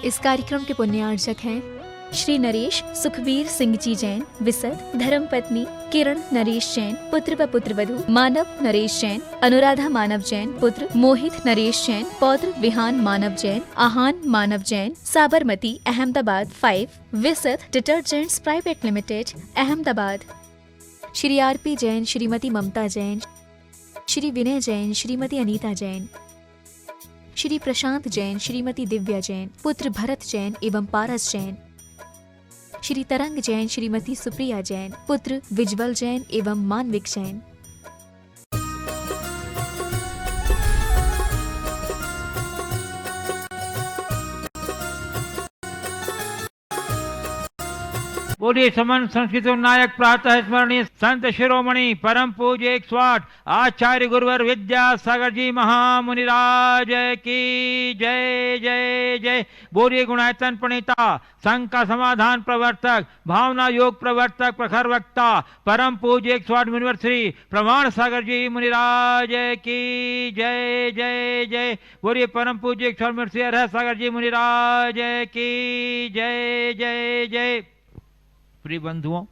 इस कार्यक्रम के पुण्यार्चक हैं श्री नरेश सुखबीर सिंह जी जैन, विसद, धर्मपत्नी किरण नरेश जैन, पुत्र व पुत्रवधू मानव नरेश जैन, अनुराधा मानव जैन, पुत्र मोहित नरेश जैन, पौत्र Vihaan Manav Jain, Aahan Manav Jain, Sabarmati Ahmedabad 5, Visad detergents private limited Ahmedabad. Shri RP Jain, Shrimati Mamta Jain, Shri Vinay Jain, Shrimati Anita Jain, Shri Prashant Jain, Shrimati Divya Jain, पुत्र भरत जैन एवं पारस जैन, श्री तरंग जैन, श्रीमती सुप्रिया जैन, पुत्र विज्वल जैन एवं मानविक जैन। बोलिए समन संस्कृत नायक प्रातः स्मरणीय संत शिरोमणि परम पूज्य 108 आचार्य गुरुवर विद्यासागर जी महामुनिराज की जय जय जय। बोलिए गुणायतन प्रणीता संघ का समाधान प्रवर्तक भावना योग प्रवर्तक प्रखर वक्ता परम पूज्य 108 मुनिवर श्री प्रमाण सागर जी मुनिराज की जय जय जय। बोलिए परम पूज्य 108 मुनिवर श्री अरह सागर जी मुनिराज की जय जय जय। प्रिय बंधुओं,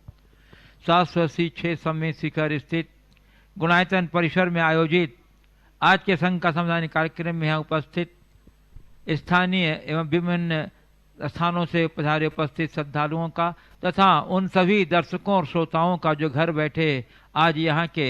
786 समय शिखर स्थित गुणायतन परिसर में आयोजित आज के संघ का संवैधानिक कार्यक्रम में यहाँ उपस्थित स्थानीय एवं विभिन्न स्थानों से पधारे उपस्थित श्रद्धालुओं का तथा उन सभी दर्शकों और श्रोताओं का जो घर बैठे आज यहाँ के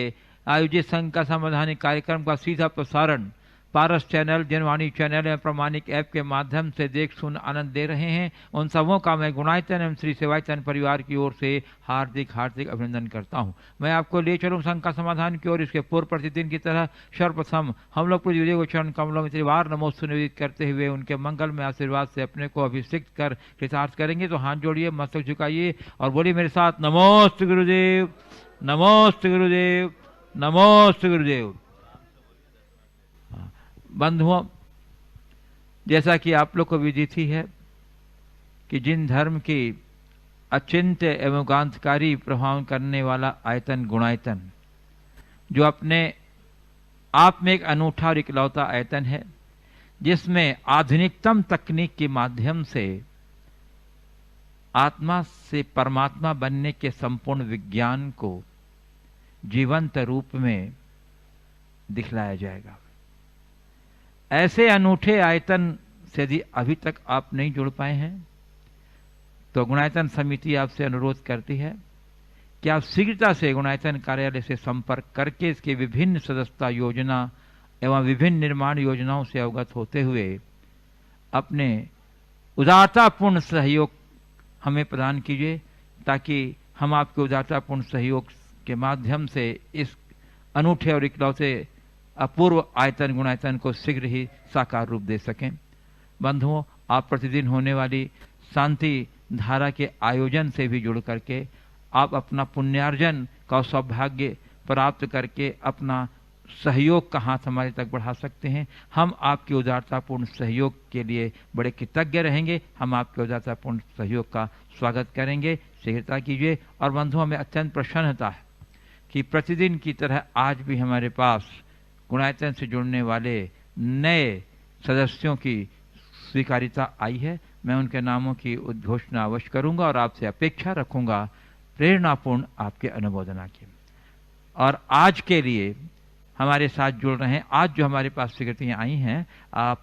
आयोजित संघ का संवैधानिक कार्यक्रम का सीधा प्रसारण पारस चैनल, जनवाणी चैनल एवं प्रमाणिक ऐप के माध्यम से देख सुन आनंद दे रहे हैं, उन सबों का मैं गुणायतन एवं श्री सेवायतन परिवार की ओर से हार्दिक हार्दिक अभिनंदन करता हूं। मैं आपको ले चलूं संघ का समाधान की ओर। इसके पूर्व प्रतिदिन की तरह सर्वप्रथम हम लोग पूज्य गुरुदेव चरण कमलों में त्रिवार नमोस्तु निवेदित करते हुए उनके मंगल में आशीर्वाद से अपने को अभिषिक्त कर कृतार्थ करेंगे। तो हाथ जोड़िए, मस्तक झुकाइए और बोलिए मेरे साथ, नमोस्तु गुरुदेव, नमोस्तु गुरुदेव, नमोस्तु गुरुदेव। बंधुओं, जैसा कि आप लोग को विदित ही है कि जिन धर्म की अचिंत्य एवं गांधकारी प्रभाव करने वाला आयतन गुणायतन, जो अपने आप में एक अनूठा और इकलौता आयतन है, जिसमें आधुनिकतम तकनीक के माध्यम से आत्मा से परमात्मा बनने के संपूर्ण विज्ञान को जीवंत रूप में दिखलाया जाएगा। ऐसे अनूठे आयतन से यदि अभी तक आप नहीं जुड़ पाए हैं तो गुणायतन समिति आपसे अनुरोध करती है कि आप शीघ्रता से गुणायतन कार्यालय से संपर्क करके इसके विभिन्न सदस्यता योजना एवं विभिन्न निर्माण योजनाओं से अवगत होते हुए अपने उदारतापूर्ण सहयोग हमें प्रदान कीजिए, ताकि हम आपके उदारतापूर्ण सहयोग के माध्यम से इस अनूठे और इकलौते अपूर्व आयतन गुणायतन को शीघ्र ही साकार रूप दे सकें। बंधुओं, आप प्रतिदिन होने वाली शांति धारा के आयोजन से भी जुड़ करके आप अपना पुण्यार्जन का सौभाग्य प्राप्त करके अपना सहयोग का हाथ हमारे तक बढ़ा सकते हैं। हम आपके उदारतापूर्ण सहयोग के लिए बड़े कृतज्ञ रहेंगे। हम आपके उदारतापूर्ण सहयोग का स्वागत करेंगे, शीघ्रता कीजिए। और बंधुओं, हमें अत्यंत प्रसन्नता है कि प्रतिदिन की तरह आज भी हमारे पास गुणायतन से जुड़ने वाले नए सदस्यों की स्वीकारिता आई है। मैं उनके नामों की उद्घोषणा अवश्य करूंगा और आपसे अपेक्षा रखूंगा प्रेरणापूर्ण आपके अनुमोदना की। और आज के लिए हमारे साथ जुड़ रहे हैं, आज जो हमारे पास स्वीकृतियाँ आई हैं,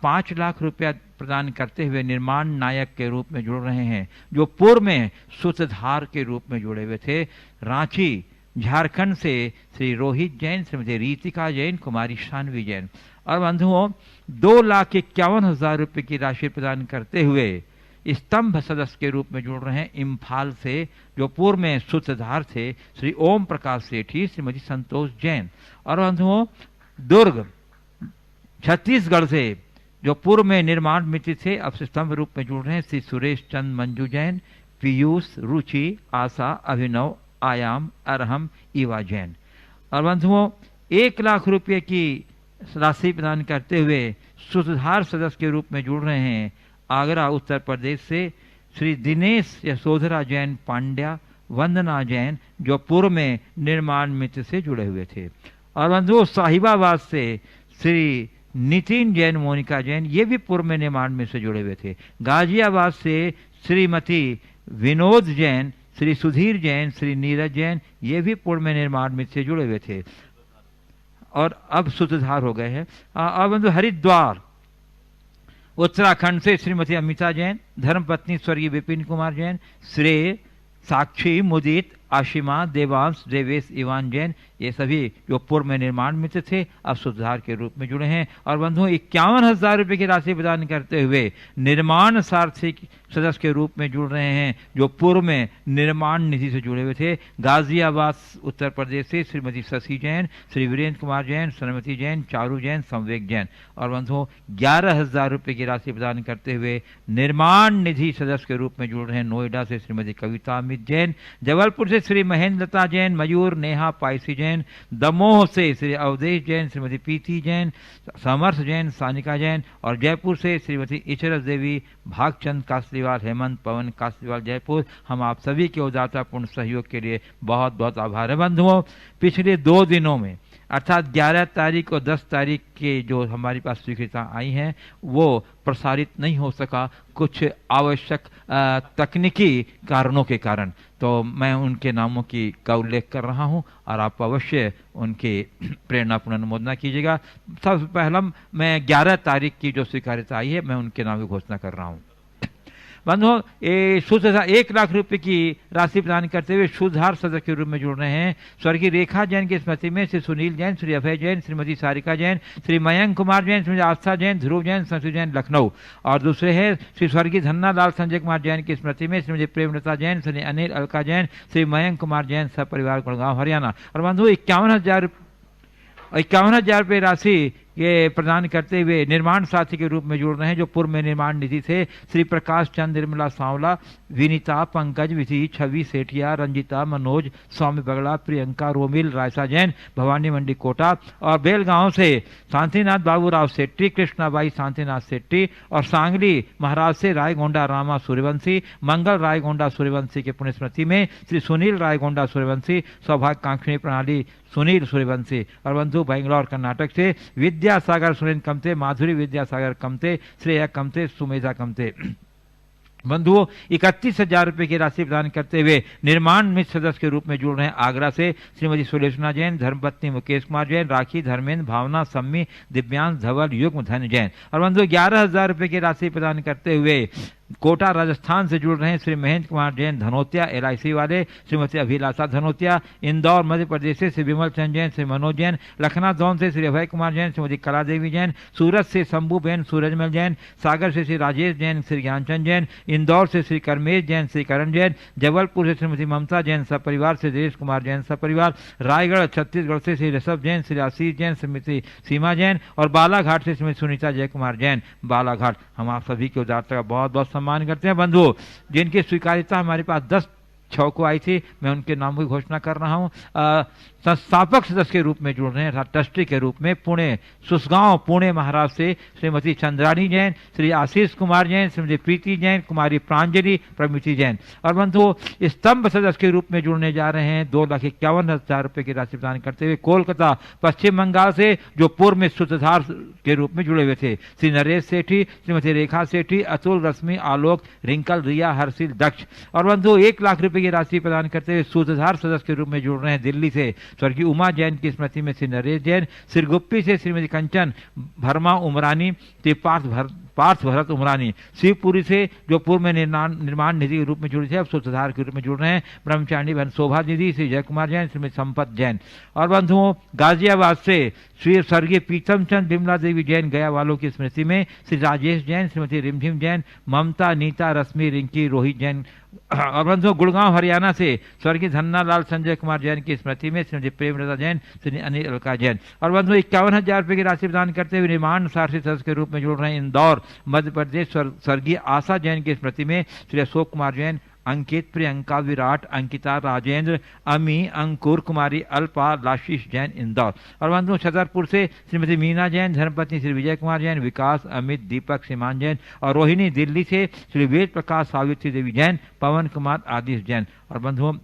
5 लाख रुपया प्रदान करते हुए निर्माण नायक के रूप में जुड़ रहे हैं, जो पूर्व में सूत्रधार के रूप में जुड़े हुए थे। रांची झारखंड से श्री रोहित जैन, श्रीमती रीतिका जैन, कुमारी शानवी जैन। और बंधुओं, 2,51,000 रुपये की राशि प्रदान करते हुए स्तंभ सदस्य के रूप में जुड़ रहे हैं इम्फाल से, जो पूर्व में सूत्रधार थे, श्री ओम प्रकाश सेठी, श्रीमती संतोष जैन। और बंधुओं, दुर्ग छत्तीसगढ़ से जो पूर्व में निर्माण मित्र थे, अब स्तंभ रूप में जुड़ रहे हैं श्री सुरेश चंद मंजू जैन, पीयूष, रुचि, आशा, अभिनव, आयाम, अरहम, ईवा जैन। और बंधुओं, 1 लाख रुपये की राशि प्रदान करते हुए सूत्रधार सदस्य के रूप में जुड़ रहे हैं आगरा उत्तर प्रदेश से श्री दिनेश यशोधरा जैन पांड्या, वंदना जैन, जो पूर्व में निर्माण मित्र से जुड़े हुए थे। और बंधुओं, साहिबाबाद से श्री नितिन जैन, मोनिका जैन, ये भी पूर्व में निर्माण में से जुड़े हुए थे। गाजियाबाद से श्रीमती विनोद जैन, श्री सुधीर जैन, श्री नीरज जैन, ये भी पूर्व में निर्माण में से जुड़े हुए थे और अब सूत्रधार हो गए हैं। अब हरिद्वार उत्तराखंड से श्रीमती अमिता जैन, धर्मपत्नी स्वर्गीय विपिन कुमार जैन, श्रेय, साक्षी, मुदित, आशिमा, देवांश, देवेश, इवान जैन, ये सभी जो पूर्व में निर्माण मित्र थे अब सुधार के रूप में जुड़े हैं। और बंधुओं 51,000 रुपये की राशि प्रदान करते हुए निर्माण सारथी सदस्य के रूप में जुड़ रहे हैं जो पूर्व में निर्माण निधि से जुड़े हुए थे। गाजियाबाद उत्तर प्रदेश से श्रीमती शशि जैन, श्री वीरेंद्र कुमार जैन, श्रीमती जैन, चारू जैन, संवेक जैन। और बंधुओं 11,000 रुपये की राशि प्रदान करते हुए निर्माण निधि सदस्य के रूप में जुड़ रहे हैं नोएडा से श्रीमती कविता अमित जैन, जबलपुर से श्री महेंद्र लता जैन, मयूर नेहा पायसी जैन, दमोह से श्री अवधेश जैन, श्रीमती प्रीति जैन, समर्थ जैन, सानिका जैन, और जयपुर से श्रीमती इचरस देवी, भागचंद कासलीवाल, हेमंत पवन कासलीवाल जयपुर। हम आप सभी के उदारतापूर्ण सहयोग के लिए बहुत बहुत आभार है। बंधुओं पिछले 2 दिनों में अर्थात 11 तारीख और 10 तारीख के जो हमारे पास स्वीकृति आई हैं वो प्रसारित नहीं हो सका कुछ आवश्यक तकनीकी कारणों के कारण, तो मैं उनके नामों का उल्लेख कर रहा हूं और आप अवश्य उनके प्रेरणापूर्ण अनुमोदना कीजिएगा। सबसे पहला मैं 11 तारीख की जो स्वीकार्यता आई है मैं उनके नाम की घोषणा कर रहा हूं। बंधुओं सुधार 1 लाख रुपए की राशि प्रदान करते हुए सुधार सदस्य के रूप में जुड़ रहे हैं स्वर्गीय रेखा जैन की स्मृति में श्री सुनील जैन, श्री अभय जैन, श्रीमती सारिका जैन, श्री मयंक कुमार जैन, श्रीमती आस्था जैन, ध्रुव जैन, संतु जैन लखनऊ। और दूसरे हैं श्री स्वर्गीय धन्ना लाल संजय कुमार जैन की स्मृति में श्रीमती प्रेमलता जैन, श्री अनिल अलका जैन, श्री मयंक कुमार जैन, सब परिवार गुड़गांव हरियाणा। और बंधु 51,000 रुपये राशि ये प्रदान करते हुए निर्माण साथी के रूप में जुड़ रहे हैं जो पूर्व में निर्माण निधि थे श्री प्रकाश चंद, निर्मला सांवला, विनीता, पंकज, विधि, छवि सेठिया, रंजिता, मनोज, स्वामी बगड़ा, प्रियंका, रोमिल, रायसा जैन, भवानी मंडी कोटा। और बेलगांव से शांतिनाथ बाबूराव सेट्टी, कृष्णाबाई शांतिनाथ सेट्टी, और सांगली महाराज से रायगोंडा रामा सूर्यवंशी, मंगल रायगोंडा सूर्यवंशी के पुण्य स्मृति में श्री सुनील रायगोंडा सूर्यवंशी, सौभाग्य कांक्षणी प्रणाली सुनील सूर्यवंशी। और बंधु बेंगलोर कर्नाटक से विद्यासागर सुरेंद्र कमते, माधुरी विद्यासागर कमते, श्रेया कमते, सुमेधा कमते। बंधुओं 31,000 रुपये की राशि प्रदान करते हुए निर्माण मित्र सदस्य के रूप में जुड़ रहे हैं आगरा से श्रीमती सुलेशना जैन, धर्मपत्नी मुकेश कुमार जैन, राखी, धर्मेंद्र, भावना, सम्मी, दिव्यांश, धवल, युग्म, धन जैन। और बंधुओं 11,000 रुपये की राशि प्रदान करते हुए कोटा राजस्थान से जुड़ रहे हैं श्री महेंद्र कुमार जैन धनोतिया, LIC वाले, श्रीमती अभिलाषा धनोतिया, इंदौर मध्य प्रदेश से श्री विमल चंद जैन, श्री मनोज जैन, लखनऊ जोन से श्री अभय कुमार जैन, श्रीमती कला देवी जैन, सूरत से शंभू बेन सूरजमल जैन, सागर से श्री राजेश जैन, श्री ज्ञानचंद जैन, इंदौर से श्री करमेश जैन, श्री करण जैन, जबलपुर से श्रीमती ममता जैन सपरिवार, से दिनेश कुमार जैन सपरिवार, रायगढ़ छत्तीसगढ़ से श्री ऋषभ जैन, श्री आशीष जैन, श्रीमती सीमा जैन, और बालाघाट से श्रीमती सुनीता जय कुमार जैन बालाघाट। हम आप सभी की उदारता का बहुत बहुत सम्मान करते हैं। बंधु जिनकी स्वीकार्यता हमारे पास 10/6 को आई थी मैं उनके नाम की घोषणा कर रहा हूं। संस्थापक सदस्य के रूप में जुड़ रहे हैं ट्रस्टी के रूप में पुणे सुसगांव पुणे महाराष्ट्र से श्रीमती चंद्राणी जैन, श्री आशीष कुमार जैन, श्रीमती प्रीति जैन, कुमारी प्रांजलि, प्रमिति जैन। और बंधु स्तंभ सदस्य के रूप में जुड़ने जा रहे हैं 2,51,000 रुपये की राशि प्रदान करते हुए कोलकाता पश्चिम बंगाल से जो पूर्व में सूत्रधार के रूप में जुड़े हुए थे श्री नरेश सेठी, श्रीमती रेखा सेठी, अतुल, रश्मि, आलोक, रिंकल, रिया, हर्षिल, दक्ष। और बंधु 1 लाख रुपये की राशि प्रदान करते हुए सूत्रधार सदस्य के रूप में जुड़ रहे हैं दिल्ली से स्वर्गीय उमा जैन की स्मृति में श्री नरेश जैन, सिरगुप्पी से श्रीमती कंचन भरमा उमरानी, श्री पार्थ भरत उमरानी, शिवपुरी से जो पूर्व में निर्माण निधि के रूप में जुड़े थे अब सूत्रधार के रूप में जुड़ रहे हैं ब्रह्मचारिणी बहन शोभा निधि, श्री जय कुमार जैन, श्रीमती संपत जैन। और बंधुओं गाजियाबाद से श्री स्वर्गीय प्रीतम चंद बिमला देवी जैन गया वालों की स्मृति में श्री राजेश जैन, श्रीमती रिमझिम जैन, ममता, नीता, रश्मि, रिंकी, रोहित जैन। और बंधुओं गुड़गांव हरियाणा से स्वर्गीय धन्ना लाल संजय कुमार जैन की स्मृति में श्रीमती प्रेमलता जैन, श्री अनिल अलका जैन। और बंधुओं 51,000 रुपये की राशि प्रदान करते हुए निर्माण सारथी सदस्य के रूप में जुड़ रहे हैं इंदौर मध्य प्रदेश स्वर्गीय आशा जैन की स्मृति में श्री अशोक कुमार जैन, अंकित, प्रियंका, विराट, अंकिता, राजेंद्र, अमी, अंकुर, कुमारी अल्पा, लाशीष जैन इंदौर। और बंधु छतरपुर से श्रीमती मीना जैन, धर्मपत्नी श्री विजय कुमार जैन, विकास, अमित, दीपक, सीमान जैन। और रोहिणी दिल्ली से श्री वेद प्रकाश, सावित्री देवी जैन, पवन कुमार, आदिश जैन। और बंधुओं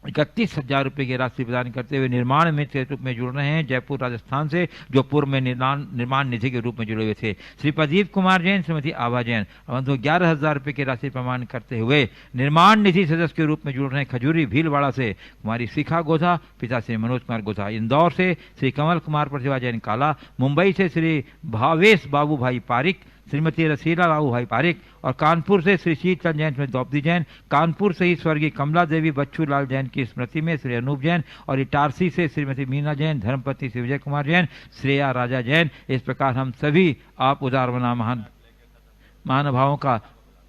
31,000 रुपये की राशि प्रदान करते हुए निर्माण मित्र के रूप में जुड़ रहे हैं जयपुर राजस्थान से, जो पूर्व में निर्माण निधि के रूप में जुड़े हुए थे। श्री प्रदीप कुमार जैन, श्रीमती आभा जैन 11,000 रुपये की राशि प्रदान करते हुए निर्माण निधि सदस्य के रूप में जुड़ रहे हैं खजूरी भीलवाड़ा से कुमारी शिखा गोधा, पिता श्री मनोज कुमार गोधा। इंदौर से श्री कमल कुमार प्रतिभा जैन काला, मुंबई से श्री भावेश बाबू भाई पारिक, श्रीमती रसीला बाबू भाई पारिक, और कानपुर से श्री शीतल जैन, श्रीमती द्रौपदी जैन, कानपुर से ही स्वर्गीय कमला देवी बच्चू लाल जैन की स्मृति में श्री अनूप जैन, और इटारसी से श्रीमती मीना जैन, धर्मपत्नी श्री विजय कुमार जैन, श्रेया राजा जैन। इस प्रकार हम सभी आप उदारमना महानुभावों का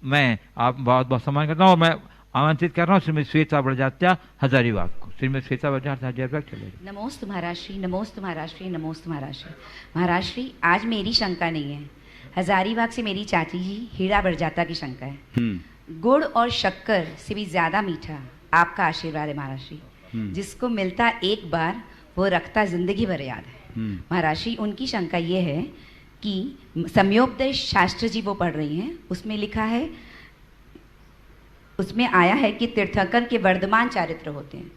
मैं आप बहुत बहुत सम्मान करता हूँ, और मैं आमंत्रित कर रहा हूँ श्रीमती श्वेता बड़जात्या हजारीबाग को। श्रीमती श्वेता बड़जात्या हजारीबाग चले। नमोस्तु महाराष्ट्री, नमोस्तु महाराष्ट्री, नमोस्तु महाराष्ट्री। महाराष्ट्री, आज मेरी शंका नहीं है, हजारीबाग से मेरी चाची जी हीरा बड़जात्या की शंका है। गुड़ और शक्कर से भी ज्यादा मीठा आपका आशीर्वाद है महाराष्ट्री। जिसको मिलता एक बार वो रखता जिंदगी भर याद है। महाराष्ट्री, उनकी शंका ये है कि सम्योपदेश शास्त्र जी वो पढ़ रही हैं, उसमें लिखा है, उसमें आया है कि तीर्थंकर के वर्धमान चारित्र होते हैं।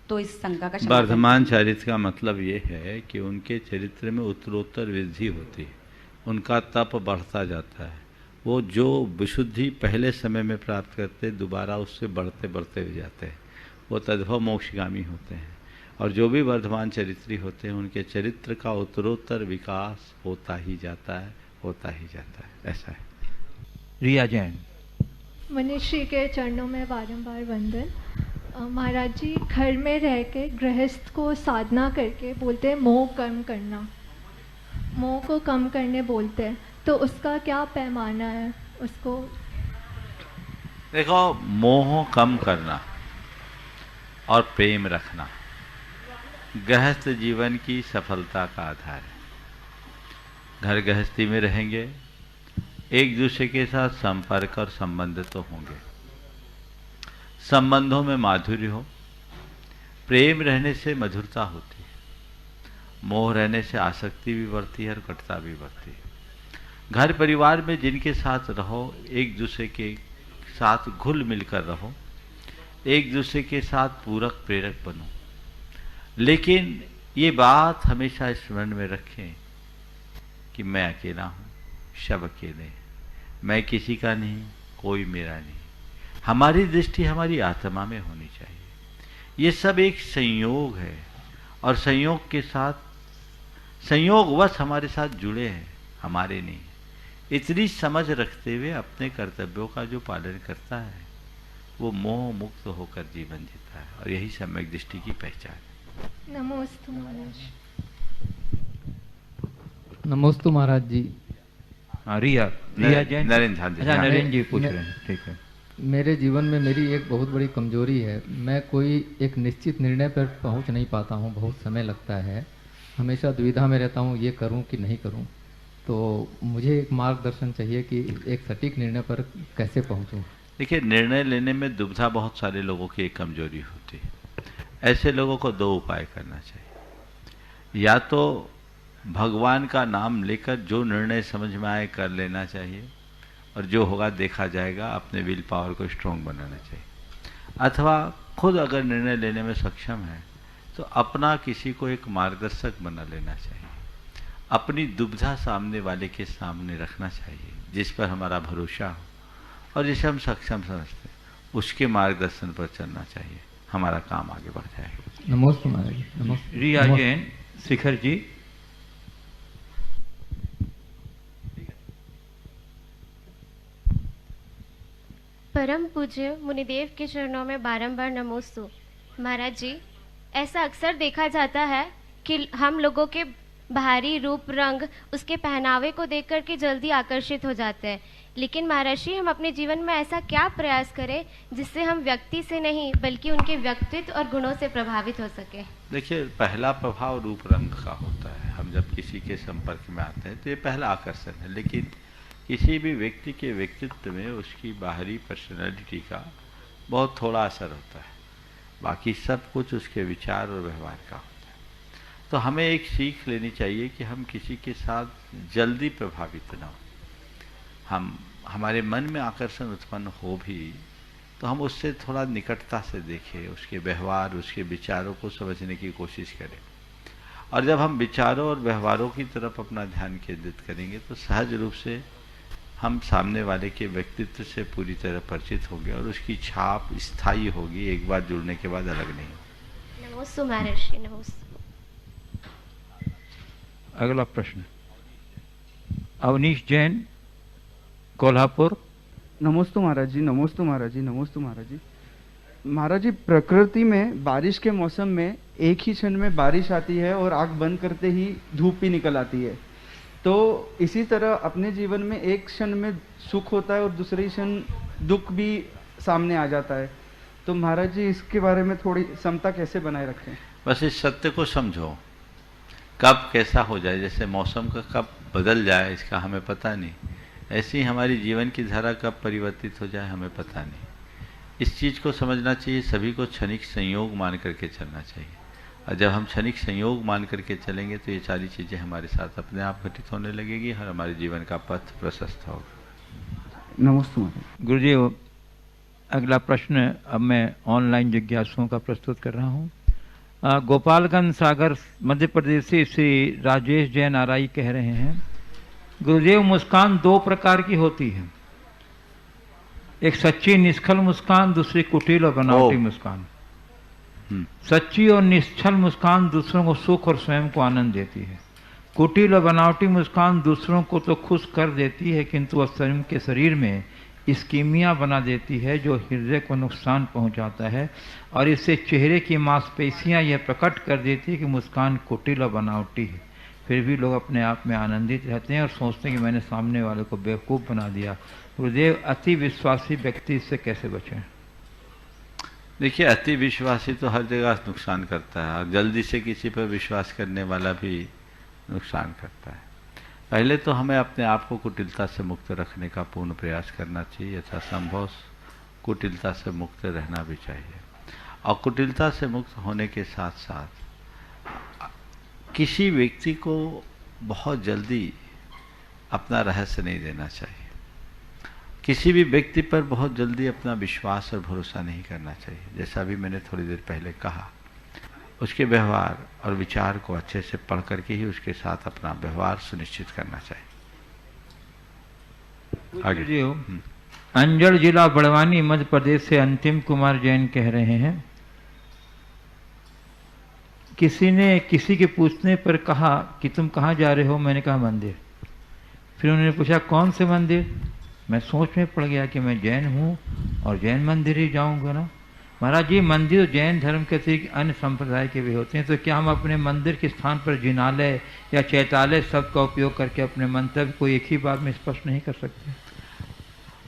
तो इस शंका का वर्धमान चारित्र का मतलब ये है कि उनके चरित्र में उत्तरोत्तर वृद्धि होती है, उनका तप बढ़ता जाता है। वो जो विशुद्धि पहले समय में प्राप्त करते दोबारा उससे बढ़ते बढ़ते हुए जाते हैं, वो तद्भव मोक्षगामी होते हैं। और जो भी वर्धमान चरित्री होते हैं उनके चरित्र का उत्तरोत्तर विकास होता ही जाता है, होता ही जाता है। ऐसा है। रिया जैन। मनीषी के चरणों में बारंबार वंदन। महाराज जी, घर में रह के गृहस्थ को साधना करके बोलते हैं मोह कम करना, मोह को कम करने बोलते हैं, तो उसका क्या पैमाना है? उसको देखो, मोह कम करना और प्रेम रखना गृहस्थ जीवन की सफलता का आधार है। घर गृहस्थी में रहेंगे, एक दूसरे के साथ संपर्क और संबंध तो होंगे, संबंधों में माधुर्य हो, प्रेम रहने से मधुरता होती है, मोह रहने से आसक्ति भी बढ़ती है और कटुता भी बढ़ती है। घर परिवार में जिनके साथ रहो, एक दूसरे के साथ घुल मिलकर रहो, एक दूसरे के साथ पूरक प्रेरक बनो। लेकिन ये बात हमेशा स्मरण में रखें कि मैं अकेला हूँ, सब अकेले हैं, मैं किसी का नहीं, कोई मेरा नहीं। हमारी दृष्टि हमारी आत्मा में होनी चाहिए। ये सब एक संयोग है, और संयोग के साथ संयोगवश हमारे साथ जुड़े हैं, हमारे नहीं। इतनी समझ रखते हुए अपने कर्तव्यों का जो पालन करता है वो मोह मुक्त होकर जीवन जीता है, और यही सम्यक दृष्टि की पहचान है। नमोस्तु महाराज। नमोस्तु महाराज जी। रिया जैन। नरेंद्र जी पूछ रहे हैं, ठीक है। मेरे जीवन में मेरी एक बहुत बड़ी कमजोरी है, मैं कोई एक निश्चित निर्णय पर पहुंच नहीं पाता हूं, बहुत समय लगता है, हमेशा दुविधा में रहता हूं, ये करूं कि नहीं करूं। तो मुझे एक मार्गदर्शन चाहिए कि एक सटीक निर्णय पर कैसे पहुंचूं। देखिए, निर्णय लेने में दुविधा बहुत सारे लोगों की एक कमजोरी होती है। ऐसे लोगों को दो उपाय करना चाहिए। या तो भगवान का नाम लेकर जो निर्णय समझ में आए कर लेना चाहिए, और जो होगा देखा जाएगा, अपने विल पावर को स्ट्रॉन्ग बनाना चाहिए। अथवा खुद अगर निर्णय लेने में सक्षम है तो अपना किसी को एक मार्गदर्शक बना लेना चाहिए, अपनी दुविधा सामने वाले के सामने रखना चाहिए, जिस पर हमारा भरोसा हो और जिसे हम सक्षम समझते हैं, उसके मार्गदर्शन पर चलना चाहिए, हमारा काम आगे बढ़ जाएगा। नमस्ते महाराज। नमस्ते। रिया जैन। शिखर जी। परम पूज्य मुनिदेव के चरणों में बारंबार नमोस्तु। महाराज जी, ऐसा अक्सर देखा जाता है कि हम लोगों के बाहरी रूप रंग, उसके पहनावे को देख कर के जल्दी आकर्षित हो जाते हैं, लेकिन महाराज जी, हम अपने जीवन में ऐसा क्या प्रयास करें जिससे हम व्यक्ति से नहीं बल्कि उनके व्यक्तित्व और गुणों से प्रभावित हो सके? देखिए, पहला प्रभाव रूप रंग का होता है। हम जब किसी के संपर्क में आते हैं तो ये पहला आकर्षण है, लेकिन किसी भी व्यक्ति के व्यक्तित्व में उसकी बाहरी पर्सनैलिटी का बहुत थोड़ा असर होता है, बाकी सब कुछ उसके विचार और व्यवहार का होता है। तो हमें एक सीख लेनी चाहिए कि हम किसी के साथ जल्दी प्रभावित न हो। हमारे मन में आकर्षण उत्पन्न हो भी तो हम उससे थोड़ा निकटता से देखें, उसके व्यवहार, उसके विचारों को समझने की कोशिश करें। और जब हम विचारों और व्यवहारों की तरफ अपना ध्यान केंद्रित करेंगे तो सहज रूप से हम सामने वाले के व्यक्तित्व से पूरी तरह परिचित होंगे और उसकी छाप स्थायी होगी, एक बार जुड़ने के बाद अलग नहीं होगी। नमोस्तु महर्षि, नमोस्तु। अगला प्रश्न अवनीश जैन, कोल्हापुर। नमोस्तु महाराज जी, नमोस्तु महाराज जी, नमोस्तु महाराज जी। महाराज जी, प्रकृति में बारिश के मौसम में एक ही क्षण में बारिश आती है और आँख बंद करते ही धूप भी निकल आती है। तो इसी तरह अपने जीवन में एक क्षण में सुख होता है और दूसरे क्षण दुख भी सामने आ जाता है। तो महाराज जी, इसके बारे में थोड़ी समता कैसे बनाए रखें? बस इस सत्य को समझो, कब कैसा हो जाए, जैसे मौसम का कब बदल जाए इसका हमें पता नहीं, ऐसी हमारी जीवन की धारा कब परिवर्तित हो जाए हमें पता नहीं। इस चीज़ को समझना चाहिए, सभी को क्षणिक संयोग मान करके चलना चाहिए। और जब हम क्षणिक संयोग मान करके चलेंगे तो ये सारी चीज़ें हमारे साथ अपने आप घटित होने लगेगी और हमारे जीवन का पथ प्रशस्त होगा। नमस्ते गुरुजी, अगला प्रश्न अब मैं ऑनलाइन जिज्ञासुओं का प्रस्तुत कर रहा हूँ। गोपालगंज सागर मध्य प्रदेश से श्री राजेश जैन आरआई कह रहे हैं, गुरुदेव मुस्कान दो प्रकार की होती है, एक सच्ची निष्कल मुस्कान, दूसरी कुटिल और बनावटी मुस्कान। सच्ची और निश्चल मुस्कान दूसरों को सुख और स्वयं को आनंद देती है। कुटिल और बनावटी मुस्कान दूसरों को तो खुश कर देती है किंतु वह स्वयं के शरीर में इस्कीमिया बना देती है जो हृदय को नुकसान पहुंचाता है, और इससे चेहरे की मांसपेशियां यह प्रकट कर देती है कि मुस्कान कुटिल और बनावटी है। फिर भी लोग अपने आप में आनंदित रहते हैं और सोचते हैं कि मैंने सामने वाले को बेवकूफ़ बना दिया। गुरुदेव, अति विश्वासी व्यक्ति इससे कैसे बचें? देखिए, अति विश्वासी तो हर जगह नुकसान करता है और जल्दी से किसी पर विश्वास करने वाला भी नुकसान करता है। पहले तो हमें अपने आप को कुटिलता से मुक्त रखने का पूर्ण प्रयास करना चाहिए, यथासंभव कुटिलता से मुक्त रहना भी चाहिए। और कुटिलता से मुक्त होने के साथ साथ किसी व्यक्ति को बहुत जल्दी अपना रहस्य नहीं देना चाहिए, किसी भी व्यक्ति पर बहुत जल्दी अपना विश्वास और भरोसा नहीं करना चाहिए। जैसा भी मैंने थोड़ी देर पहले कहा, उसके व्यवहार और विचार को अच्छे से पढ़ करके ही उसके साथ अपना व्यवहार सुनिश्चित करना चाहिए। आगे अंजड़ जिला बड़वानी मध्य प्रदेश से अंतिम कुमार जैन कह रहे हैं, किसी ने किसी के पूछने पर कहा कि तुम कहाँ जा रहे हो? मैंने कहा मंदिर। फिर उन्होंने पूछा कौन से मंदिर? मैं सोच में पड़ गया कि मैं जैन हूँ और जैन मंदिर ही जाऊँगा ना। महाराज जी, मंदिर जैन धर्म के अतिरिक्त अन्य संप्रदाय के भी होते हैं, तो क्या हम अपने मंदिर के स्थान पर जिनालय या चैतालय शब्द का उपयोग करके अपने मंतव्य को एक ही बात में स्पष्ट नहीं कर सकते?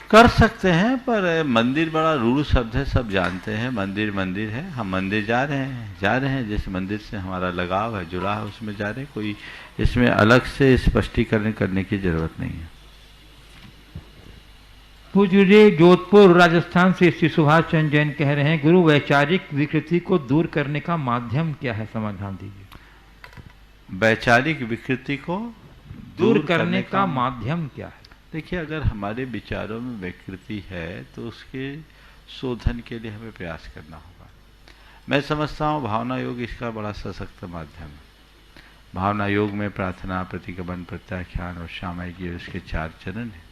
कर सकते हैं, पर मंदिर बड़ा रूढ़ शब्द है, सब जानते हैं मंदिर मंदिर है। हम मंदिर जा रहे हैं जिस मंदिर से हमारा लगाव है, जुड़ा है, उसमें जा रहे हैं। कोई इसमें अलग से स्पष्टीकरण करने की जरूरत नहीं है। पूज्य जी, जोधपुर राजस्थान से श्री सुभाष चंद्र जैन कह रहे हैं, गुरु वैचारिक विकृति को दूर करने का माध्यम क्या है? समाधान दीजिए। वैचारिक विकृति को दूर करने का माध्यम क्या है? देखिए, अगर हमारे विचारों में विकृति है तो उसके शोधन के लिए हमें प्रयास करना होगा। मैं समझता हूँ भावना योग इसका बड़ा सशक्त माध्यम है। भावना योग में प्रार्थना, प्रतिगमन, प्रत्याख्यान और सामायिक, ये उसके 4 चरण हैं।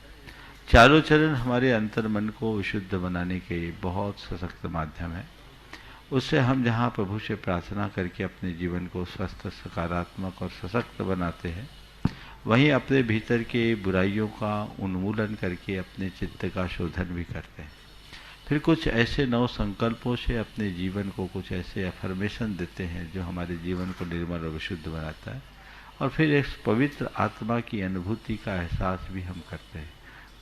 चारों चरण हमारे अंतर मन को विशुद्ध बनाने के बहुत सशक्त माध्यम है। उससे हम जहाँ प्रभु से प्रार्थना करके अपने जीवन को स्वस्थ, सकारात्मक और सशक्त बनाते हैं, वहीं अपने भीतर के बुराइयों का उन्मूलन करके अपने चित्त का शोधन भी करते हैं। फिर कुछ ऐसे नव संकल्पों से अपने जीवन को कुछ ऐसे अफर्मेशन देते हैं जो हमारे जीवन को निर्मल और विशुद्ध बनाता है, और फिर एक पवित्र आत्मा की अनुभूति का एहसास भी हम करते हैं।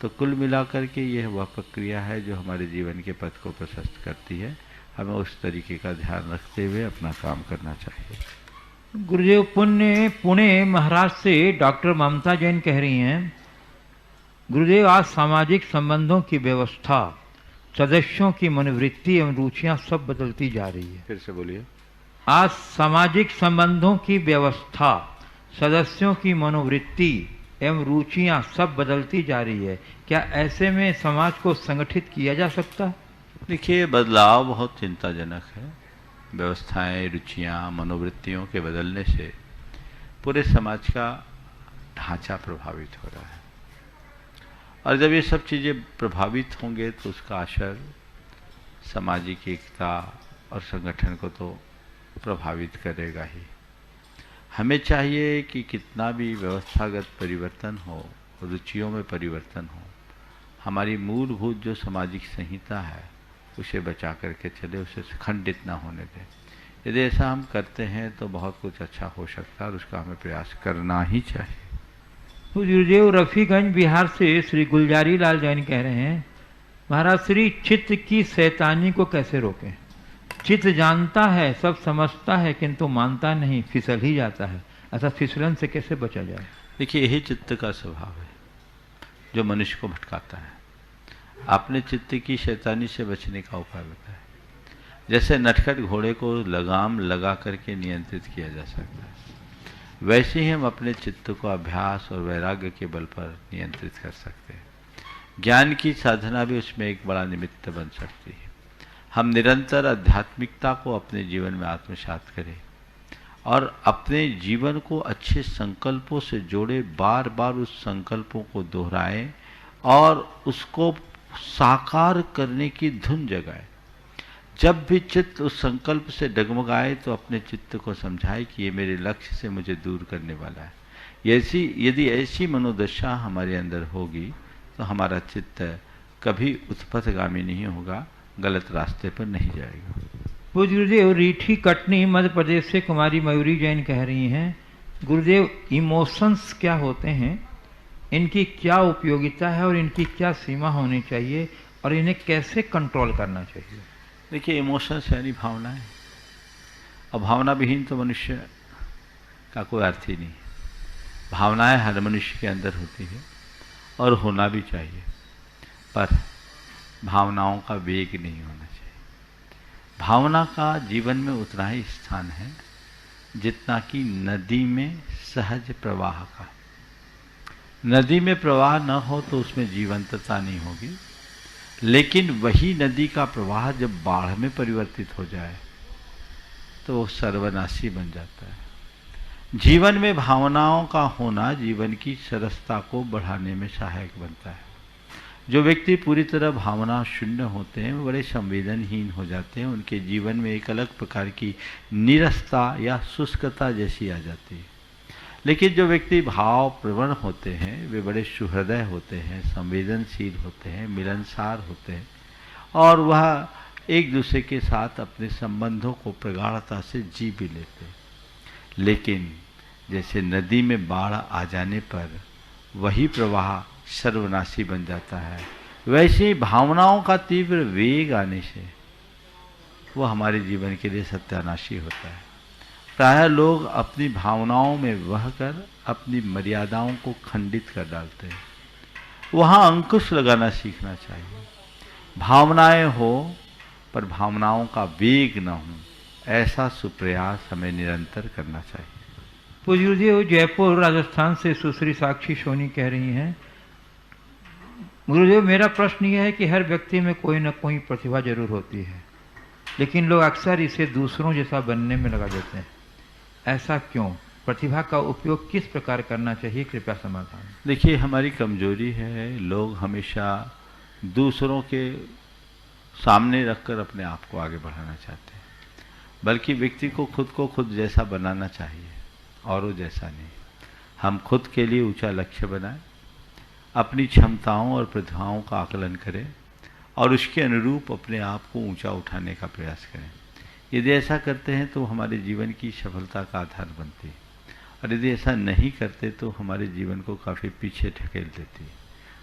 तो कुल मिलाकर के यह वह प्रक्रिया है जो हमारे जीवन के पथ को प्रशस्त करती है। हमें उस तरीके का ध्यान रखते हुए अपना काम करना चाहिए। गुरुदेव, पुणे महाराष्ट्र से डॉक्टर ममता जैन कह रही हैं, गुरुदेव, आज सामाजिक संबंधों की व्यवस्था, सदस्यों की मनोवृत्ति एवं रुचियां सब बदलती जा रही है। फिर से बोलिए। आज सामाजिक संबंधों की व्यवस्था, सदस्यों की मनोवृत्ति एवं रुचियां सब बदलती जा रही है। क्या ऐसे में समाज को संगठित किया जा सकता है? देखिए, बदलाव बहुत चिंताजनक है। व्यवस्थाएं, रुचियां, मनोवृत्तियों के बदलने से पूरे समाज का ढांचा प्रभावित हो रहा है, और जब ये सब चीज़ें प्रभावित होंगे तो उसका असर सामाजिक एकता और संगठन को तो प्रभावित करेगा ही। हमें चाहिए कि कितना भी व्यवस्थागत परिवर्तन हो, रुचियों में परिवर्तन हो, हमारी मूलभूत जो सामाजिक संहिता है उसे बचा करके चले, उसे खंडित ना होने दें। यदि ऐसा हम करते हैं तो बहुत कुछ अच्छा हो सकता है और उसका हमें प्रयास करना ही चाहिए। गुरुदेव रफीगंज बिहार से श्री गुलजारी लाल जैन कह रहे हैं, महाराज श्री चित्त की शैतानी को कैसे रोकें? चित्त जानता है, सब समझता है, किंतु मानता नहीं, फिसल ही जाता है। ऐसा फिसलन से कैसे बचा जाए? देखिए, यही चित्त का स्वभाव है जो मनुष्य को भटकाता है। आपने चित्त की शैतानी से बचने का उपाय बताया। जैसे नटखट घोड़े को लगाम लगा करके नियंत्रित किया जा सकता है, वैसे ही हम अपने चित्त को अभ्यास और वैराग्य के बल पर नियंत्रित कर सकते हैं। ज्ञान की साधना भी उसमें एक बड़ा निमित्त बन सकती है। हम निरंतर आध्यात्मिकता को अपने जीवन में आत्मसात करें और अपने जीवन को अच्छे संकल्पों से जोड़े, बार बार उस संकल्पों को दोहराएं और उसको साकार करने की धुन जगाए। जब भी चित्त उस संकल्प से डगमगाए तो अपने चित्त को समझाए कि ये मेरे लक्ष्य से मुझे दूर करने वाला है। यदि ऐसी मनोदशा हमारे अंदर होगी तो हमारा चित्त कभी उत्पथगामी नहीं होगा, गलत रास्ते पर नहीं जाएगा। पूज्य गुरुदेव, रीठी कटनी मध्य प्रदेश से कुमारी मयूरी जैन कह रही हैं, गुरुदेव इमोशंस क्या होते हैं, इनकी क्या उपयोगिता है और इनकी क्या सीमा होनी चाहिए और इन्हें कैसे कंट्रोल करना चाहिए? देखिए, इमोशंस यानी भावनाएं, और भावना विहीन तो मनुष्य का कोई अर्थ ही नहीं। भावनाएं हर मनुष्य के अंदर होती है और होना भी चाहिए, पर भावनाओं का वेग नहीं होना चाहिए। भावना का जीवन में उतना ही स्थान है जितना कि नदी में सहज प्रवाह का। नदी में प्रवाह न हो तो उसमें जीवंतता नहीं होगी, लेकिन वही नदी का प्रवाह जब बाढ़ में परिवर्तित हो जाए तो वो सर्वनाशी बन जाता है। जीवन में भावनाओं का होना जीवन की सरसता को बढ़ाने में सहायक बनता है। जो व्यक्ति पूरी तरह भावना शून्य होते हैं वो बड़े संवेदनहीन हो जाते हैं। उनके जीवन में एक अलग प्रकार की नीरसता या शुष्कता जैसी आ जाती है। लेकिन जो व्यक्ति भाव प्रवण होते हैं वे बड़े सुहृदय होते हैं, संवेदनशील होते हैं, मिलनसार होते हैं और वह एक दूसरे के साथ अपने संबंधों को प्रगाढ़ता से जी भी लेते हैं। लेकिन जैसे नदी में बाढ़ आ जाने पर वही प्रवाह सर्वनाशी बन जाता है, वैसे ही भावनाओं का तीव्र वेग आने से वो हमारे जीवन के लिए सत्यानाशी होता है। प्रायः लोग अपनी भावनाओं में बहकर अपनी मर्यादाओं को खंडित कर डालते हैं। वहाँ अंकुश लगाना सीखना चाहिए। भावनाएं हो पर भावनाओं का वेग न हो, ऐसा सुप्रयास हमें निरंतर करना चाहिए। पूज्य गुरुदेव, जयपुर राजस्थान से सुश्री साक्षी सोनी कह रही हैं, गुरुदेव मेरा प्रश्न यह है कि हर व्यक्ति में कोई न कोई प्रतिभा जरूर होती है, लेकिन लोग अक्सर इसे दूसरों जैसा बनने में लगा देते हैं। ऐसा क्यों? प्रतिभा का उपयोग किस प्रकार करना चाहिए, कृपया समाधान। देखिए, हमारी कमजोरी है, लोग हमेशा दूसरों के सामने रखकर अपने आप को आगे बढ़ाना चाहते हैं, बल्कि व्यक्ति को खुद जैसा बनाना चाहिए और वो जैसा नहीं। हम खुद के लिए ऊंचा लक्ष्य बनाएं, अपनी क्षमताओं और प्रतिभाओं का आकलन करें और उसके अनुरूप अपने आप को ऊंचा उठाने का प्रयास करें। यदि ऐसा करते हैं तो हमारे जीवन की सफलता का आधार बनती है, और यदि ऐसा नहीं करते तो हमारे जीवन को काफ़ी पीछे ढकेल देती है।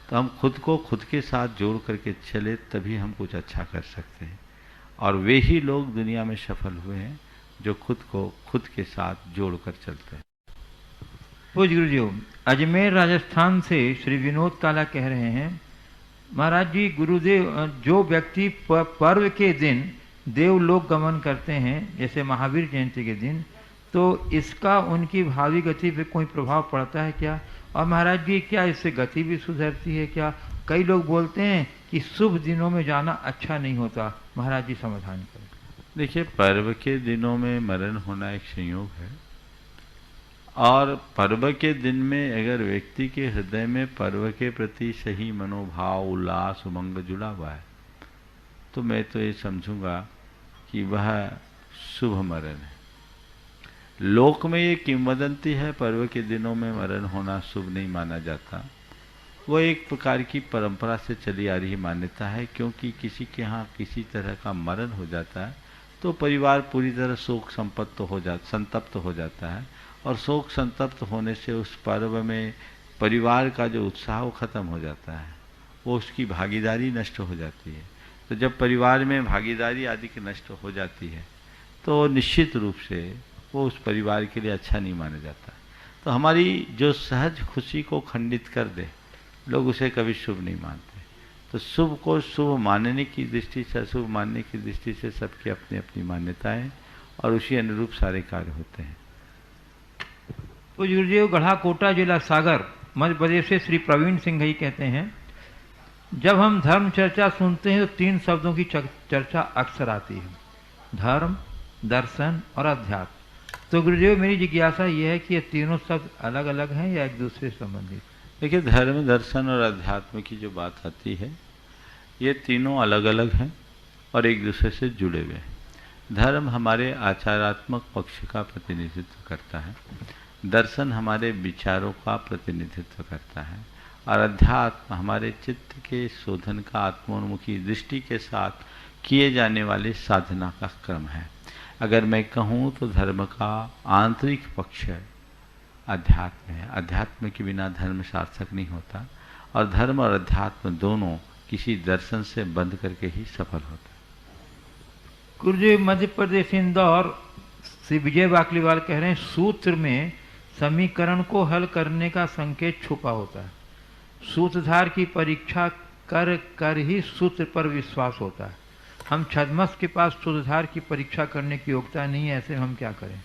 तो हम खुद को खुद के साथ जोड़ करके चले तभी हम कुछ अच्छा कर सकते हैं, और वे ही लोग दुनिया में सफल हुए हैं जो खुद को खुद के साथ जोड़ कर चलते हैं। पूज्य गुरुदेव, अजमेर राजस्थान से श्री विनोद काला कह रहे हैं, महाराज जी गुरुदेव, जो व्यक्ति पर्व के दिन देवलोक गमन करते हैं, जैसे महावीर जयंती के दिन, तो इसका उनकी भावी गति पे कोई प्रभाव पड़ता है क्या? और महाराज जी, क्या इससे गति भी सुधरती है क्या? कई लोग बोलते हैं कि शुभ दिनों में जाना अच्छा नहीं होता? महाराज जी समाधान करें। देखिए, पर्व के दिनों में मरण होना एक संयोग है, और पर्व के दिन में अगर व्यक्ति के हृदय में पर्व के प्रति सही मनोभाव, उल्लास, उमंग जुड़ा हुआ है, तो मैं तो ये समझूंगा कि वह शुभ मरण है। लोक में ये किंवदंती है, पर्व के दिनों में मरण होना शुभ नहीं माना जाता। वो एक प्रकार की परंपरा से चली आ रही मान्यता है, क्योंकि किसी के यहाँ किसी तरह का मरण हो जाता है तो परिवार पूरी तरह शोक संतप्त हो जाता है, और शोक संतप्त होने से उस पर्व में परिवार का जो उत्साह वो खत्म हो जाता है, वो उसकी भागीदारी नष्ट हो जाती है। तो जब परिवार में भागीदारी आदि की नष्ट हो जाती है तो निश्चित रूप से वो उस परिवार के लिए अच्छा नहीं माना जाता। तो हमारी जो सहज खुशी को खंडित कर दे, लोग उसे कभी शुभ नहीं मानते। तो शुभ को शुभ मानने की दृष्टि से, अशुभ मानने की दृष्टि से सबकी अपनी अपनी मान्यताएं, और उसी अनुरूप सारे कार्य होते हैं। तो गुरुदेव, गढ़ा कोटा जिला सागर मध्य प्रदेश से श्री प्रवीण सिंह जी कहते हैं, जब हम धर्म चर्चा सुनते हैं तो 3 शब्दों की चर्चा अक्सर आती है, धर्म, दर्शन और अध्यात्म। तो गुरुदेव, मेरी जिज्ञासा ये है कि ये तीनों शब्द अलग अलग हैं या एक दूसरे से संबंधित? देखिए, धर्म, दर्शन और अध्यात्म की जो बात आती है, ये तीनों अलग अलग हैं और एक दूसरे से जुड़े हुए हैं। धर्म हमारे आचारात्मक पक्ष का प्रतिनिधित्व करता है, दर्शन हमारे विचारों का प्रतिनिधित्व करता है, और अध्यात्म हमारे चित्त के शोधन का आत्मोन्मुखी दृष्टि के साथ किए जाने वाले साधना का क्रम है। अगर मैं कहूँ तो धर्म का आंतरिक पक्ष अध्यात्म है। अध्यात्म के बिना धर्म सार्थक नहीं होता, और धर्म और अध्यात्म दोनों किसी दर्शन से बंध करके ही सफल होता है। गुरुदेव, मध्य प्रदेश इंदौर श्री विजय बाकलीवाल कह रहे हैं, सूत्र में समीकरण को हल करने का संकेत छुपा होता है। सूत्रधार की परीक्षा कर कर ही सूत्र पर विश्वास होता है। हम छद्मस्त के पास सूत्रधार की परीक्षा करने की योग्यता नहीं है, ऐसे हम क्या करें?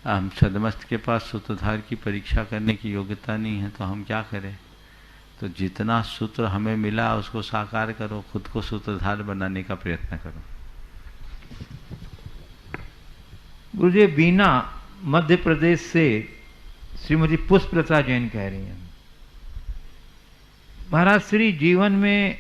हम छद्मस्त के पास सूत्रधार की परीक्षा करने की योग्यता नहीं है, तो हम क्या करें? तो जितना सूत्र हमें मिला उसको साकार करो, खुद को सूत्रधार बनाने का प्रयत्न करो। गुरुदेव, बीना मध्य प्रदेश से श्रीमती पुष्पलता जैन कह रही हैं, महाराज श्री, जीवन में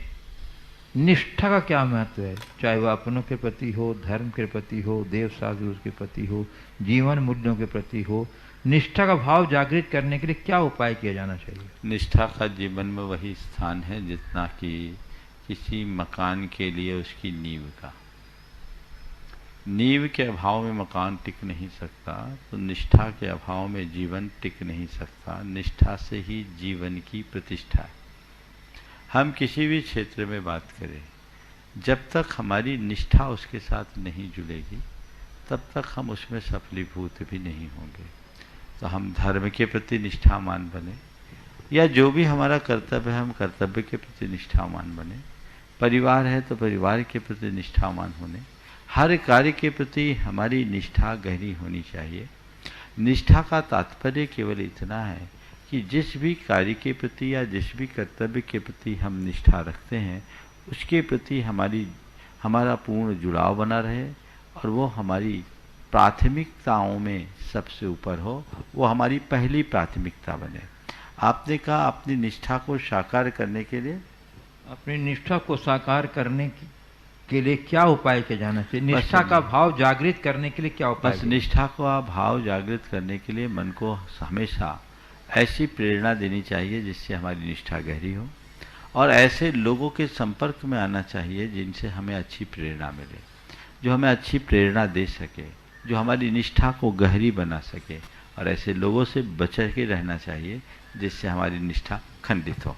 निष्ठा का क्या महत्व है? चाहे वह अपनों के प्रति हो, धर्म के प्रति हो, देव साधु के प्रति हो, जीवन मूल्यों के प्रति हो, निष्ठा का भाव जागृत करने के लिए क्या उपाय किया जाना चाहिए? निष्ठा का जीवन में वही स्थान है जितना कि किसी मकान के लिए उसकी नींव का। नींव के अभाव में मकान टिक नहीं सकता, तो निष्ठा के अभाव में जीवन टिक नहीं सकता। निष्ठा से ही जीवन की प्रतिष्ठा है। हम किसी भी क्षेत्र में बात करें, जब तक हमारी निष्ठा उसके साथ नहीं जुड़ेगी तब तक हम उसमें सफलीभूत भी नहीं होंगे। तो हम धर्म के प्रति निष्ठावान बने, या जो भी हमारा कर्तव्य है हम कर्तव्य के प्रति निष्ठावान बने। परिवार है तो परिवार के प्रति निष्ठावान होने। हर कार्य के प्रति हमारी निष्ठा गहरी होनी चाहिए। निष्ठा का तात्पर्य केवल इतना है कि जिस भी कार्य के प्रति या जिस भी कर्तव्य के प्रति हम निष्ठा रखते हैं उसके प्रति हमारा पूर्ण जुड़ाव बना रहे, और वो हमारी प्राथमिकताओं में सबसे ऊपर हो, वो हमारी पहली प्राथमिकता बने। आपने कहा अपनी निष्ठा को साकार करने के लिए, अपनी निष्ठा को साकार करने के लिए क्या उपाय किया जाना चाहिए? निष्ठा का भाव जागृत करने के लिए क्या उपाय? बस निष्ठा का भाव जागृत करने के लिए मन को हमेशा ऐसी प्रेरणा देनी चाहिए जिससे हमारी निष्ठा गहरी हो, और ऐसे लोगों के संपर्क में आना चाहिए जिनसे हमें अच्छी प्रेरणा मिले, जो हमें अच्छी प्रेरणा दे सके, जो हमारी निष्ठा को गहरी बना सके। और ऐसे लोगों से बच के रहना चाहिए जिससे हमारी निष्ठा खंडित हो।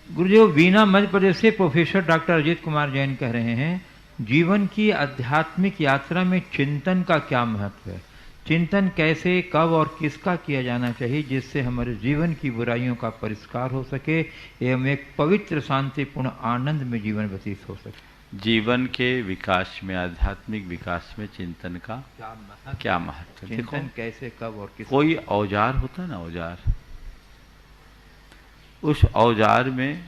गुरुदेव, बीना मध्य प्रदेश से प्रोफेसर डॉक्टर अजीत कुमार जैन कह रहे हैं, जीवन की आध्यात्मिक यात्रा में चिंतन का क्या महत्व है? चिंतन कैसे, कब और किसका किया जाना चाहिए जिससे हमारे जीवन की बुराइयों का परिष्कार हो सके एवं एक पवित्र शांतिपूर्ण आनंद में जीवन व्यतीत हो सके? जीवन के विकास में, आध्यात्मिक विकास में चिंतन का क्या महत्व? चिंतन कैसे, कब और किस? कोई औजार होता है ना, औजार, उस औजार में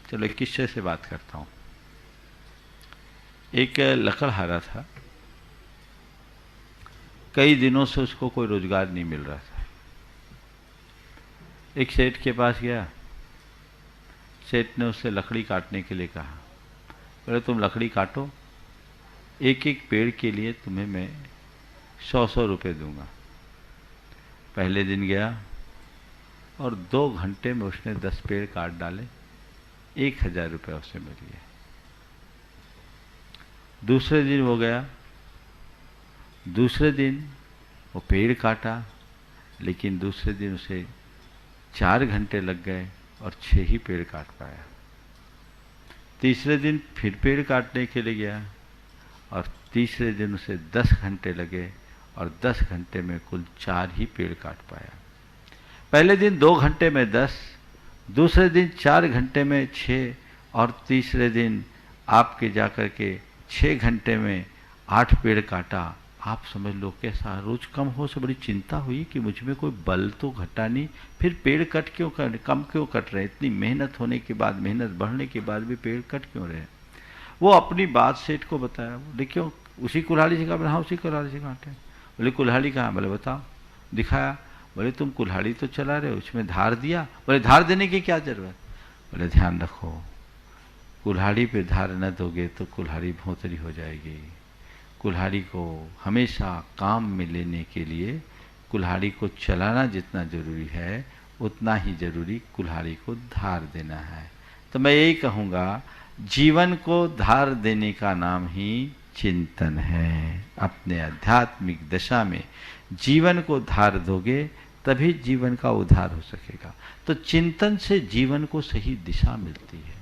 चलो एक किस्से से बात करता हूँ। एक लकड़हारा था, कई दिनों से उसको कोई रोजगार नहीं मिल रहा था। एक सेठ के पास गया, सेठ ने उससे लकड़ी काटने के लिए कहा, बोले तुम लकड़ी काटो, एक एक पेड़ के लिए तुम्हें मैं 100-100 रुपये दूंगा। पहले दिन गया और 2 घंटे में उसने 10 पेड़ काट डाले, 1000 रुपये उसे मिल गए। दूसरे दिन वो गया, दूसरे दिन वो पेड़ काटा, लेकिन दूसरे दिन उसे 4 घंटे लग गए और 6 ही पेड़ काट पाया। तीसरे दिन फिर पेड़ काटने के लिए गया और तीसरे दिन उसे 10 घंटे लगे और 10 घंटे में कुल 4 ही पेड़ काट पाया। पहले दिन 2 घंटे में 10, दूसरे दिन 4 घंटे में 6 और तीसरे दिन आपके जाकर के 6 घंटे में 8 पेड़ काटा। आप समझ लो कैसा रोज कम हो से बड़ी चिंता हुई कि मुझ में कोई बल तो घटा नहीं, फिर पेड़ कट क्यों कर, कम क्यों कट रहे, इतनी मेहनत होने के बाद, मेहनत बढ़ने के बाद भी पेड़ कट क्यों रहे। वो अपनी बात सेठ को बताया, बोले क्यों, उसी कुल्हाड़ी से कहा, हाँ उसी कुल्हाड़ी से काटे। बोले कुल्हाड़ी कहाँ, बोले बताओ, दिखाया। बोले तुम कुल्हाड़ी तो चला रहे हो, उसमें धार दिया। बोले धार देने की क्या जरूरत। बोले ध्यान रखो, कुल्हाड़ी पे धार न दोगे तो कुल्हाड़ी भोंतरी हो जाएगी। कुल्हाड़ी को हमेशा काम में लेने के लिए कुल्हाड़ी को चलाना जितना जरूरी है, उतना ही जरूरी कुल्हाड़ी को धार देना है। तो मैं यही कहूँगा, जीवन को धार देने का नाम ही चिंतन है। अपने आध्यात्मिक दशा में जीवन को धार दोगे तभी जीवन का उद्धार हो सकेगा। तो चिंतन से जीवन को सही दिशा मिलती है,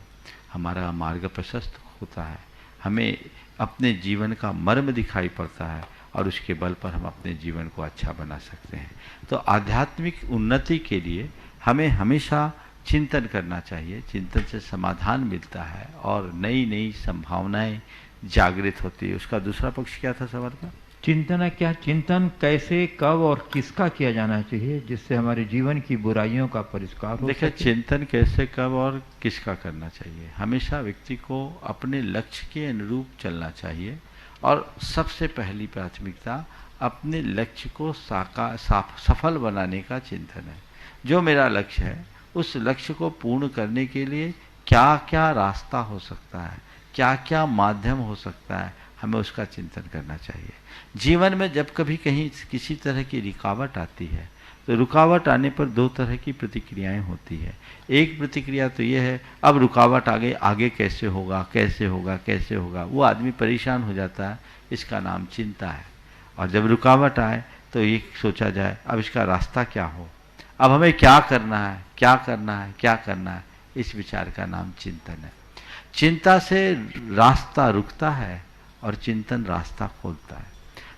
हमारा मार्ग प्रशस्त होता है, हमें अपने जीवन का मर्म दिखाई पड़ता है और उसके बल पर हम अपने जीवन को अच्छा बना सकते हैं। तो आध्यात्मिक उन्नति के लिए हमें हमेशा चिंतन करना चाहिए। चिंतन से समाधान मिलता है और नई नई संभावनाएं जागृत होती है। उसका दूसरा पक्ष क्या था सवाल का? चिंतन क्या, चिंतन कैसे, कब और किसका किया जाना चाहिए जिससे हमारे जीवन की बुराइयों का परिष्कार हो। देखिए, चिंतन कैसे, कब और किसका करना चाहिए, हमेशा व्यक्ति को अपने लक्ष्य के अनुरूप चलना चाहिए और सबसे पहली प्राथमिकता अपने लक्ष्य को सफल बनाने का चिंतन है। जो मेरा लक्ष्य है, उस लक्ष्य को पूर्ण करने के लिए क्या क्या रास्ता हो सकता है, क्या क्या माध्यम हो सकता है, हमें उसका चिंतन करना चाहिए। जीवन में जब कभी कहीं किसी तरह की रुकावट आती है तो रुकावट आने पर 2 तरह की प्रतिक्रियाएं होती है। एक प्रतिक्रिया तो ये है, अब रुकावट आ गई, आगे कैसे होगा, कैसे होगा, कैसे होगा, वो आदमी परेशान हो जाता है, इसका नाम चिंता है। और जब रुकावट आए तो ये सोचा जाए अब इसका रास्ता क्या हो, अब हमें क्या करना है, क्या करना है, क्या करना है, इस विचार का नाम चिंतन है। चिंता से रास्ता रुकता है और चिंतन रास्ता खोलता है।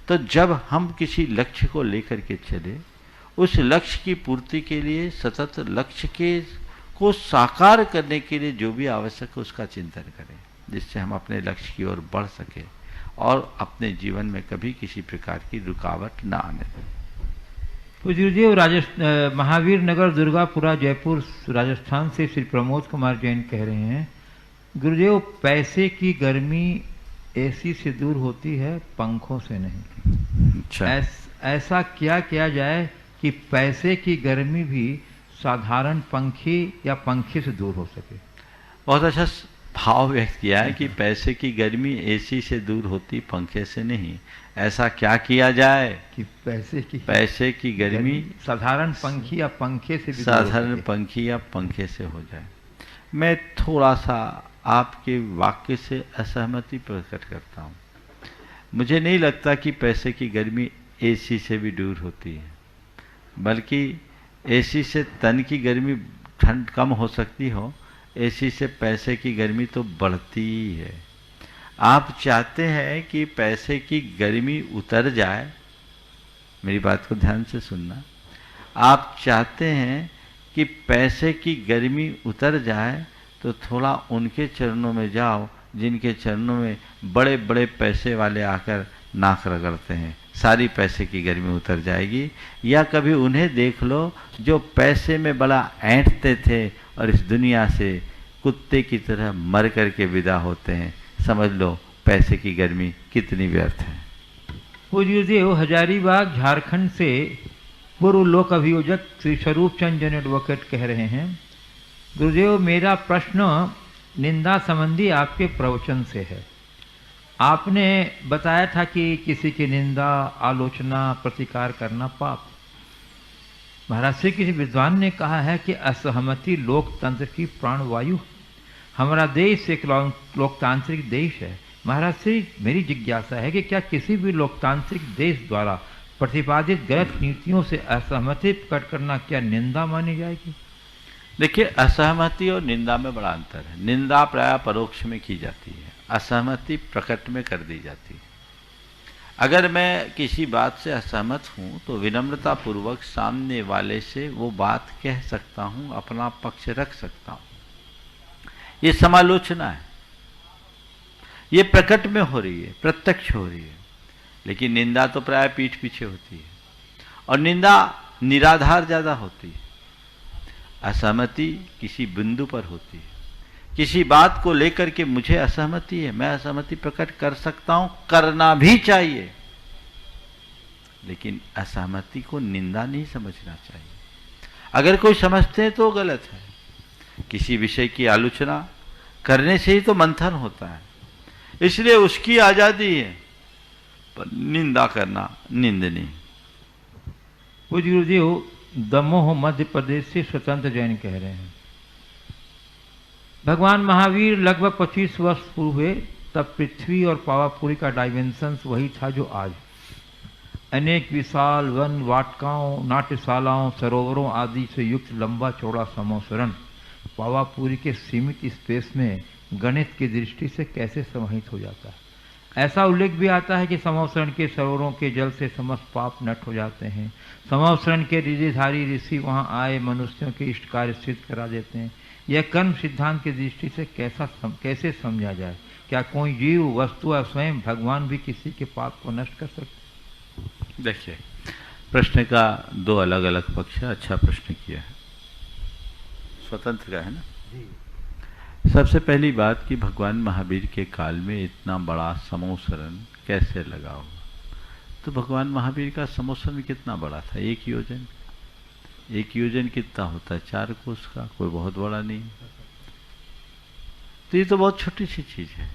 तो जब हम किसी लक्ष्य को लेकर के चले, उस लक्ष्य की पूर्ति के लिए, सतत लक्ष्य को साकार करने के लिए जो भी आवश्यक है उसका चिंतन करें, जिससे हम अपने लक्ष्य की ओर बढ़ सके और अपने जीवन में कभी किसी प्रकार की रुकावट न आने दें। गुरुदेव महावीर नगर दुर्गापुरा जयपुर राजस्थान से श्री प्रमोद कुमार जैन कह रहे हैं, गुरुदेव पैसे की गर्मी एसी से दूर होती है, पंखों से नहीं। अच्छा। ऐसा क्या किया जाए कि पैसे की गर्मी भी साधारण पंखी या पंखे से दूर हो सके। बहुत अच्छा भाव व्यक्त किया है कि पैसे की गर्मी एसी से दूर होती, पंखे से नहीं। ऐसा क्या किया जाए कि पैसे की गर्मी साधारण पंखी या पंखे से भी साधारण पंखी या पंखे से हो जाए। मैं थोड़ा सा आपके वाक्य से असहमति प्रकट करता हूँ। मुझे नहीं लगता कि पैसे की गर्मी एसी से भी दूर होती है, बल्कि एसी से तन की गर्मी ठंड कम हो सकती हो, एसी से पैसे की गर्मी तो बढ़ती ही है। आप चाहते हैं कि पैसे की गर्मी उतर जाए, मेरी बात को ध्यान से सुनना। आप चाहते हैं कि पैसे की गर्मी उतर जाए तो थोड़ा उनके चरणों में जाओ जिनके चरणों में बड़े बड़े पैसे वाले आकर नाक रगड़ते हैं, सारी पैसे की गर्मी उतर जाएगी। या कभी उन्हें देख लो जो पैसे में बड़ा ऐंठते थे और इस दुनिया से कुत्ते की तरह मर करके विदा होते हैं, समझ लो पैसे की गर्मी कितनी व्यर्थ है। पूज्यदेव हजारीबाग झारखंड से पूर्व लोक अभियोजक श्री स्वरूप चंद जैन एडवोकेट कह रहे हैं, गुरुदेव मेरा प्रश्न निंदा संबंधी आपके प्रवचन से है। आपने बताया था कि किसी की निंदा, आलोचना, प्रतिकार करना पाप। महाराज श्री किसी विद्वान ने कहा है कि असहमति लोकतंत्र की प्राणवायु। हमारा देश एक लोकतांत्रिक देश है। महाराज श्री मेरी जिज्ञासा है कि क्या किसी भी लोकतांत्रिक देश द्वारा प्रतिपादित गलत नीतियों से असहमति प्रकट करना क्या निंदा मानी जाएगी? देखिए, असहमति और निंदा में बड़ा अंतर है। निंदा प्रायः परोक्ष में की जाती है, असहमति प्रकट में कर दी जाती है। अगर मैं किसी बात से असहमत हूँ तो विनम्रता पूर्वक सामने वाले से वो बात कह सकता हूँ, अपना पक्ष रख सकता हूँ। ये समालोचना है, ये प्रकट में हो रही है, प्रत्यक्ष हो रही है। लेकिन निंदा तो प्राय पीठ पीछे होती है, और निंदा निराधार ज्यादा होती है। असहमति किसी बिंदु पर होती है, किसी बात को लेकर के मुझे असहमति है, मैं असहमति प्रकट कर सकता हूं, करना भी चाहिए, लेकिन असहमति को निंदा नहीं समझना चाहिए। अगर कोई समझते हैं तो गलत है। किसी विषय की आलोचना करने से ही तो मंथन होता है, इसलिए उसकी आजादी है, पर निंदा करना निंदनीय। पूज्य गुरुदेव दमोह मध्य प्रदेश से स्वतंत्र जैन कह रहे हैं, भगवान महावीर लगभग 25 वर्ष पूर्व हुए, तब पृथ्वी और पावापुरी का डायमेंशन वही था जो आज। अनेक विशाल वन, वाटिकाओं, नाट्यशालाओं, सरोवरों आदि से युक्त लंबा चौड़ा समोसरण पावापुरी के सीमित स्पेस में गणित की दृष्टि से कैसे समाहित हो जाता है। ऐसा उल्लेख भी आता है कि समोसरण के सरोवरों के जल से समस्त पाप नष्ट हो जाते हैं। समोसरण के रिधिधारी ऋषि वहां आए मनुष्यों के इष्ट कार्य सिद्ध करा देते हैं। यह कर्म सिद्धांत की दृष्टि से कैसे समझा जाए? क्या कोई जीव, वस्तु या स्वयं भगवान भी किसी के पाप को नष्ट कर सकते? देखिए, प्रश्न का दो अलग अलग पक्ष है। अच्छा प्रश्न किया है, स्वतंत्र का है ना। सबसे पहली बात कि भगवान महावीर के काल में इतना बड़ा समोसरण कैसे लगा होगा? तो भगवान महावीर का समोसरण कितना बड़ा था? 1 योजन। 1 योजन कितना होता है? 4 कोस का, कोई बहुत बड़ा नहीं। तो ये तो बहुत छोटी सी चीज है,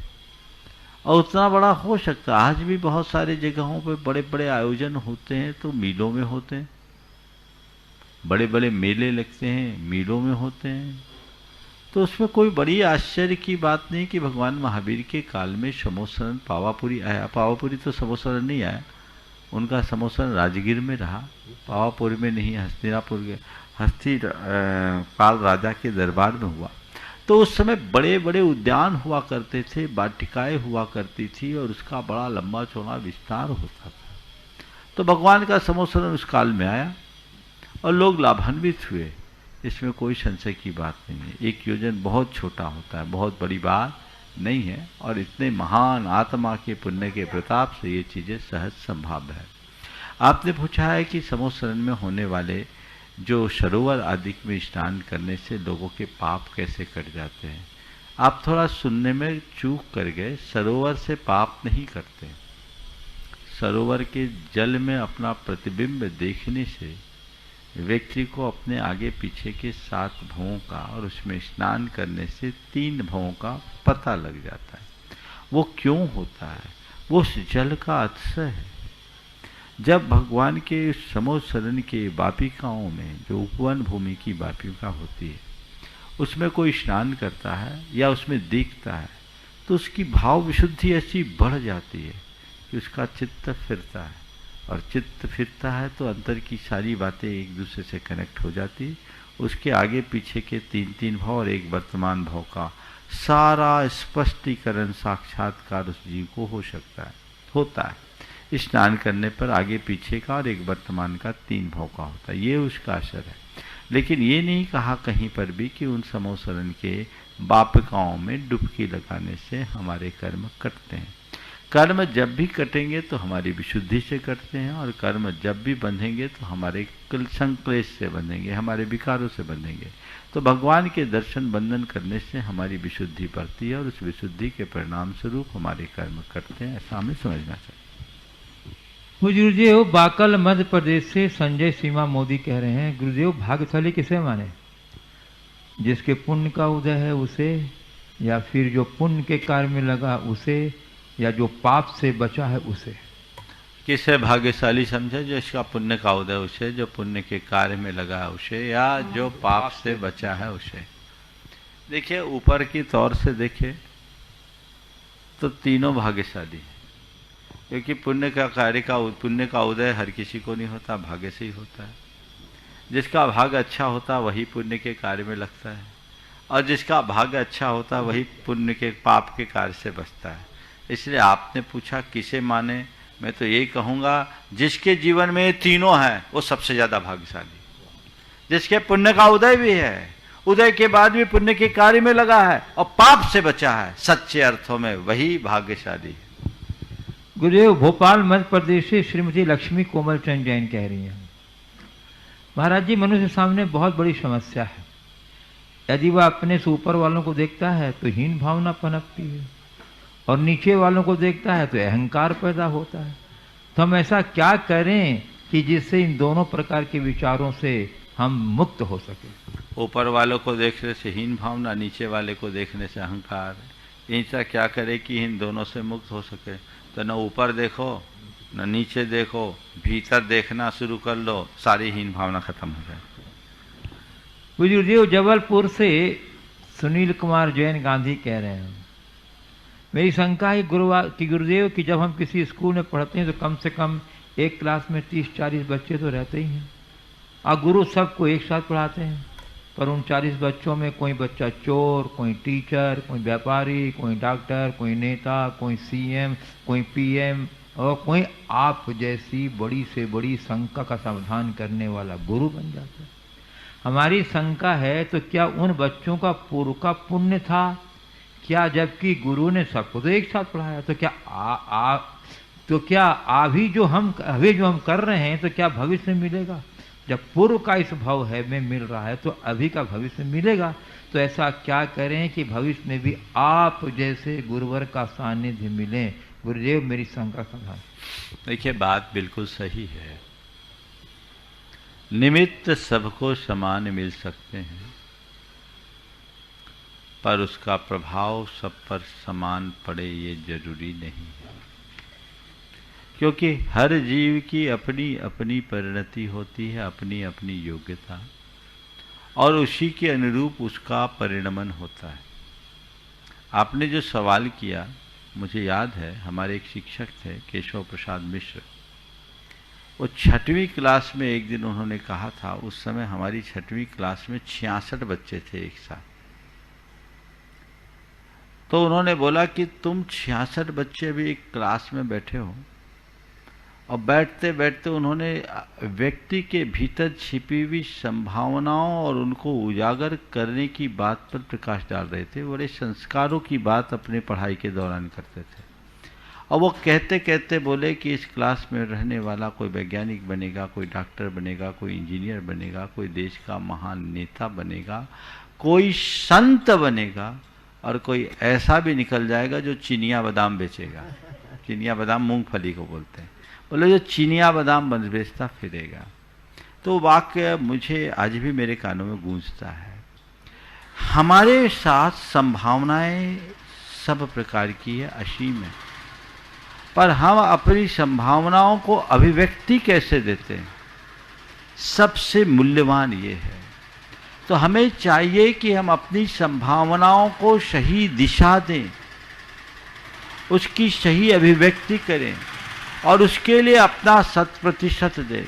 और उतना बड़ा हो सकता है। आज भी बहुत सारे जगहों पे बड़े बड़े आयोजन होते हैं तो मीलों में होते हैं, बड़े बड़े मेले लगते हैं, मीलों में होते हैं। तो उसमें कोई बड़ी आश्चर्य की बात नहीं कि भगवान महावीर के काल में समोसरण पावापुरी आया। पावापुरी तो समोसरण नहीं आया, उनका समोसरण राजगीर में रहा, पावापुरी में नहीं, हस्तिनापुर के हस्ती पाल राजा के दरबार में हुआ। तो उस समय बड़े बड़े उद्यान हुआ करते थे, वाटिकाएं हुआ करती थी, और उसका बड़ा लंबा चौड़ा विस्तार होता था। तो भगवान का समोसरण उस काल में आया और लोग लाभान्वित हुए, इसमें कोई संशय की बात नहीं है। 1 योजन बहुत छोटा होता है, बहुत बड़ी बात नहीं है, और इतने महान आत्मा के पुण्य के प्रताप से ये चीज़ें सहज संभव है। आपने पूछा है कि समोसरण में होने वाले जो सरोवर आदि में स्नान करने से लोगों के पाप कैसे कट जाते हैं। आप थोड़ा सुनने में चूक कर गए। सरोवर से पाप नहीं कटते। सरोवर के जल में अपना प्रतिबिंब देखने से व्यक्ति को अपने आगे पीछे के 7 भवों का और उसमें स्नान करने से 3 भवों का पता लग जाता है। वो क्यों होता है? वो उस जल का अतिशय है। जब भगवान के समोसरण के वापिकाओं में, जो उपवन भूमि की वापिका होती है, उसमें कोई स्नान करता है या उसमें देखता है, तो उसकी भाव विशुद्धि ऐसी बढ़ जाती है कि उसका चित्त फिरता है, और चित्त फिरता है तो अंतर की सारी बातें एक दूसरे से कनेक्ट हो जाती है। उसके आगे पीछे के 3 भाव और एक वर्तमान भाव का सारा स्पष्टीकरण, साक्षात्कार उस जीव को हो सकता है, होता है। स्नान करने पर आगे पीछे का और एक वर्तमान का 3 भाव का होता है, ये उसका असर है। लेकिन ये नहीं कहा कहीं पर भी कि उन समोसरण के वापिकाओं में डुबकी लगाने से हमारे कर्म कटते हैं। कर्म जब भी कटेंगे तो हमारी विशुद्धि से कटते हैं, और कर्म जब भी बंधेंगे तो हमारे संक्लेश से बंधेंगे, हमारे विकारों से बंधेंगे। तो भगवान के दर्शन बंधन करने से हमारी विशुद्धि बढ़ती है, और उस विशुद्धि के परिणाम स्वरूप हमारे कर्म कटते हैं। ऐसा हमें समझना चाहिए। गुरुदेव बाकल मध्य प्रदेश से संजय सीमा मोदी कह रहे हैं, गुरुदेव भाग्यशाली किसे माने, जिसके पुण्य का उदय है उसे, या फिर जो पुण्य के कार्य में लगा उसे, या जो पाप से बचा है उसे? किसे भाग्यशाली समझे? जो इसका पुण्य का उदय उसे, जो पुण्य के कार्य में लगा है उसे, या जो पाप से बचा है उसे। देखिए, ऊपर की तौर से देखे तो तीनों भाग्यशाली हैं, क्योंकि पुण्य का उदय हर किसी को नहीं होता, भाग्य से ही होता है। जिसका भाग्य अच्छा होता वही पुण्य के कार्य में लगता है, और जिसका भाग्य अच्छा होता वही पुण्य के पाप के कार्य से बचता है। इसलिए आपने पूछा किसे माने, मैं तो यही कहूँगा जिसके जीवन में ये तीनों हैं वो सबसे ज़्यादा भाग्यशाली। जिसके पुण्य का उदय भी है, उदय के बाद भी पुण्य के कार्य में लगा है, और पाप से बचा है, सच्चे अर्थों में वही भाग्यशाली है। गुरुदेव भोपाल मध्य प्रदेश से श्रीमती लक्ष्मी कोमल चंद जैन कह रही हैं, महाराज जी मनुष्य सामने बहुत बड़ी समस्या है। यदि वह अपने से ऊपर वालों को देखता है तो हीन भावना पनपती है, और नीचे वालों को देखता है तो अहंकार पैदा होता है। तो हम ऐसा क्या करें कि जिससे इन दोनों प्रकार के विचारों से हम मुक्त हो सके? ऊपर वालों को देखने से हीन भावना, नीचे वाले को देखने से अहंकार। ऐसा क्या करे कि इन दोनों से मुक्त हो सके? तो न ऊपर देखो न नीचे देखो, भीतर देखना शुरू कर लो, सारी हीन भावना खत्म हो जाए। गुरुदेव जबलपुर से सुनील कुमार जैन गांधी कह रहे हैं, मेरी शंका है गुरुदेव कि जब हम किसी स्कूल में पढ़ते हैं तो कम से कम एक क्लास में 30-40 बच्चे तो रहते ही हैं, और गुरु सबको एक साथ पढ़ाते हैं, पर उन 40 बच्चों में कोई बच्चा चोर, कोई टीचर, कोई व्यापारी, कोई डॉक्टर, कोई नेता, कोई सीएम, कोई पीएम, और कोई आप जैसी बड़ी से बड़ी शंका का समाधान करने वाला गुरु बन जाता है। हमारी शंका है, तो क्या उन बच्चों का पूर्व का पुण्य था क्या, जबकि गुरु ने सबको तो एक साथ पढ़ाया? तो क्या अभी जो हम कर रहे हैं तो क्या भविष्य में मिलेगा? जब पूर्व का इस भाव है में मिल रहा है तो अभी का भविष्य में मिलेगा। तो ऐसा क्या करें कि भविष्य में भी आप जैसे गुरुवर का सानिध्य मिले? गुरुदेव मेरी शंका समाधान। देखिए, बात बिल्कुल सही है। निमित्त सबको समान मिल सकते हैं, पर उसका प्रभाव सब पर समान पड़े ये जरूरी नहीं है, क्योंकि हर जीव की अपनी अपनी परिणति होती है, अपनी अपनी योग्यता, और उसी के अनुरूप उसका परिणमन होता है। आपने जो सवाल किया, मुझे याद है हमारे एक शिक्षक थे केशव प्रसाद मिश्र, वो 6वीं क्लास में एक दिन उन्होंने कहा था, उस समय हमारी 6वीं क्लास में 66 बच्चे थे एक साथ। तो उन्होंने बोला कि तुम 66 बच्चे भी एक क्लास में बैठे हो, और बैठते बैठते उन्होंने व्यक्ति के भीतर छिपी हुई संभावनाओं और उनको उजागर करने की बात पर प्रकाश डाल रहे थे। बड़े संस्कारों की बात अपने पढ़ाई के दौरान करते थे, और वो कहते कहते बोले कि इस क्लास में रहने वाला कोई वैज्ञानिक बनेगा, कोई डॉक्टर बनेगा, कोई इंजीनियर बनेगा, कोई देश का महान नेता बनेगा, कोई संत बनेगा, और कोई ऐसा भी निकल जाएगा जो चिनिया बादाम बेचेगा। चिनिया बादाम मूंगफली को बोलते हैं। बोले जो चिनिया बादाम बेचता फिरेगा। तो वाक्य मुझे आज भी मेरे कानों में गूंजता है। हमारे साथ संभावनाएं सब प्रकार की है, असीम है, पर हम अपनी संभावनाओं को अभिव्यक्ति कैसे देते हैं, सबसे मूल्यवान ये है। तो हमें चाहिए कि हम अपनी संभावनाओं को सही दिशा दें, उसकी सही अभिव्यक्ति करें, और उसके लिए अपना 100% दें।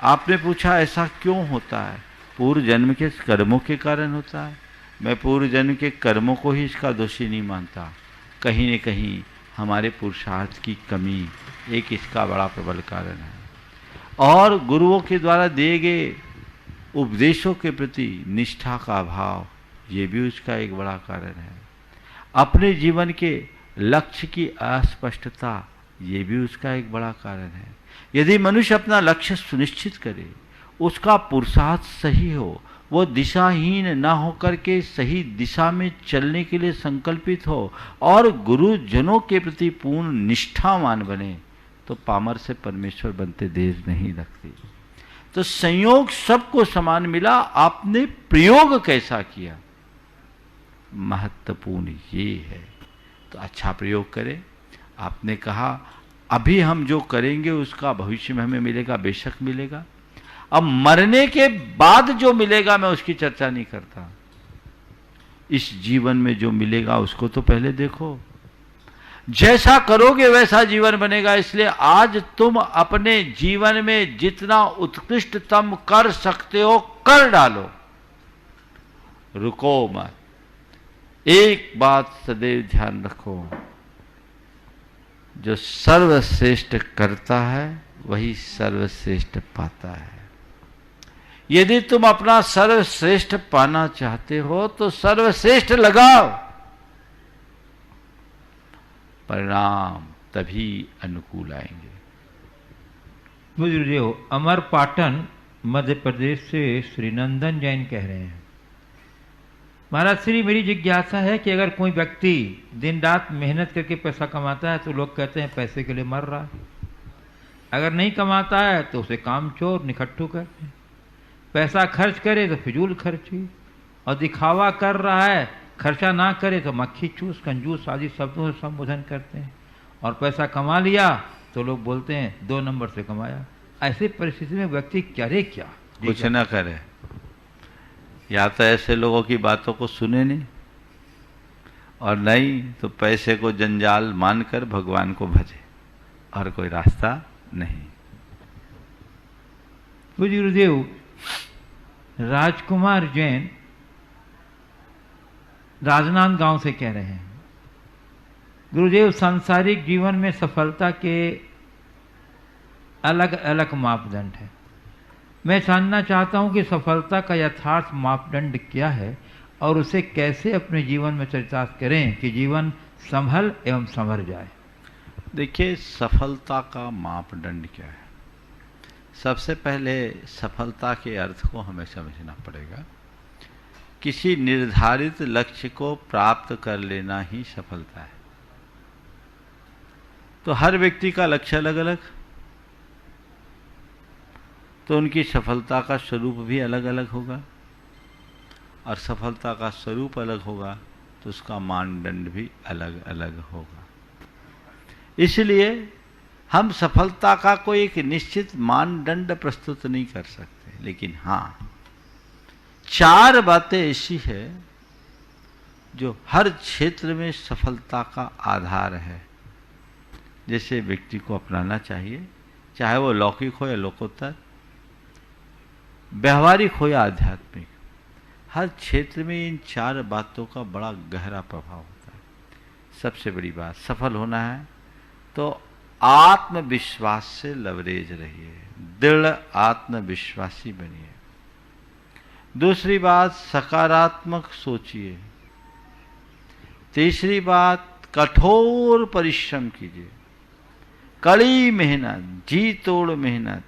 आपने पूछा ऐसा क्यों होता है? पूर्व जन्म के कर्मों के कारण होता है। मैं पूर्व जन्म के कर्मों को ही इसका दोषी नहीं मानता, कहीं न कहीं हमारे पुरुषार्थ की कमी एक इसका बड़ा प्रबल कारण है, और गुरुओं के द्वारा दिए गए उपदेशों के प्रति निष्ठा का अभाव, ये भी उसका एक बड़ा कारण है। अपने जीवन के लक्ष्य की अस्पष्टता ये भी उसका एक बड़ा कारण है। यदि मनुष्य अपना लक्ष्य सुनिश्चित करे, उसका पुरुषार्थ सही हो, वो दिशाहीन ना होकर के सही दिशा में चलने के लिए संकल्पित हो और गुरुजनों के प्रति पूर्ण निष्ठावान बने, तो पामर से परमेश्वर बनते देर नहीं लगती। तो संयोग सबको समान मिला, आपने प्रयोग कैसा किया, महत्वपूर्ण ये है। तो अच्छा प्रयोग करें। आपने कहा अभी हम जो करेंगे उसका भविष्य में हमें मिलेगा, बेशक मिलेगा। अब मरने के बाद जो मिलेगा मैं उसकी चर्चा नहीं करता। इस जीवन में जो मिलेगा उसको तो पहले देखो। जैसा करोगे वैसा जीवन बनेगा। इसलिए आज तुम अपने जीवन में जितना उत्कृष्टतम कर सकते हो कर डालो, रुको मत। एक बात सदैव ध्यान रखो, जो सर्वश्रेष्ठ करता है वही सर्वश्रेष्ठ पाता है। यदि तुम अपना सर्वश्रेष्ठ पाना चाहते हो तो सर्वश्रेष्ठ लगाओ, परिणाम तभी अनुकूल आएंगे। गुरुदेव, अमर पाटन मध्य प्रदेश से श्री नंदन जैन कह रहे हैं, महाराज श्री, मेरी जिज्ञासा है कि अगर कोई व्यक्ति दिन रात मेहनत करके पैसा कमाता है तो लोग कहते हैं पैसे के लिए मर रहा है, अगर नहीं कमाता है तो उसे कामचोर निखट्टू कहते हैं, पैसा खर्च करे तो फिजूल खर्ची, और दिखावा कर रहा है, खर्चा ना करे तो मक्खी चूस, कंजूस आदि शब्दों से संबोधन करते हैं, और पैसा कमा लिया तो लोग बोलते हैं 2 नंबर से कमाया। ऐसी परिस्थिति में व्यक्ति करे क्या? कुछ ना करे, या तो ऐसे लोगों की बातों को सुने नहीं, और नहीं तो पैसे को जंजाल मानकर भगवान को भजे, और कोई रास्ता नहीं। गुरुदेव, राजकुमार जैन राजनांदगांव से कह रहे हैं, गुरुदेव, सांसारिक जीवन में सफलता के अलग अलग मापदंड है। मैं जानना चाहता हूं कि सफलता का यथार्थ मापदंड क्या है और उसे कैसे अपने जीवन में चरितार्थ करें कि जीवन संभल एवं संवर जाए। देखिए, सफलता का मापदंड क्या है। सबसे पहले सफलता के अर्थ को हमें समझना पड़ेगा। किसी निर्धारित लक्ष्य को प्राप्त कर लेना ही सफलता है। तो हर व्यक्ति का लक्ष्य अलग अलग, तो उनकी सफलता का स्वरूप भी अलग अलग होगा, और सफलता का स्वरूप अलग होगा तो उसका मानदंड भी अलग अलग होगा। इसलिए हम सफलता का कोई एक निश्चित मानदंड प्रस्तुत नहीं कर सकते, लेकिन हाँ 4 बातें ऐसी है जो हर क्षेत्र में सफलता का आधार है, जैसे व्यक्ति को अपनाना चाहिए, चाहे वो लौकिक हो या लोकोत्तर, व्यवहारिक हो या आध्यात्मिक। हर क्षेत्र में इन 4 बातों का बड़ा गहरा प्रभाव होता है। सबसे बड़ी बात, सफल होना है तो आत्मविश्वास से लवरेज रहिए, दृढ़ आत्मविश्वासी बनिए। दूसरी बात, सकारात्मक सोचिए। तीसरी बात, कठोर परिश्रम कीजिए, कड़ी मेहनत, जी तोड़ मेहनत।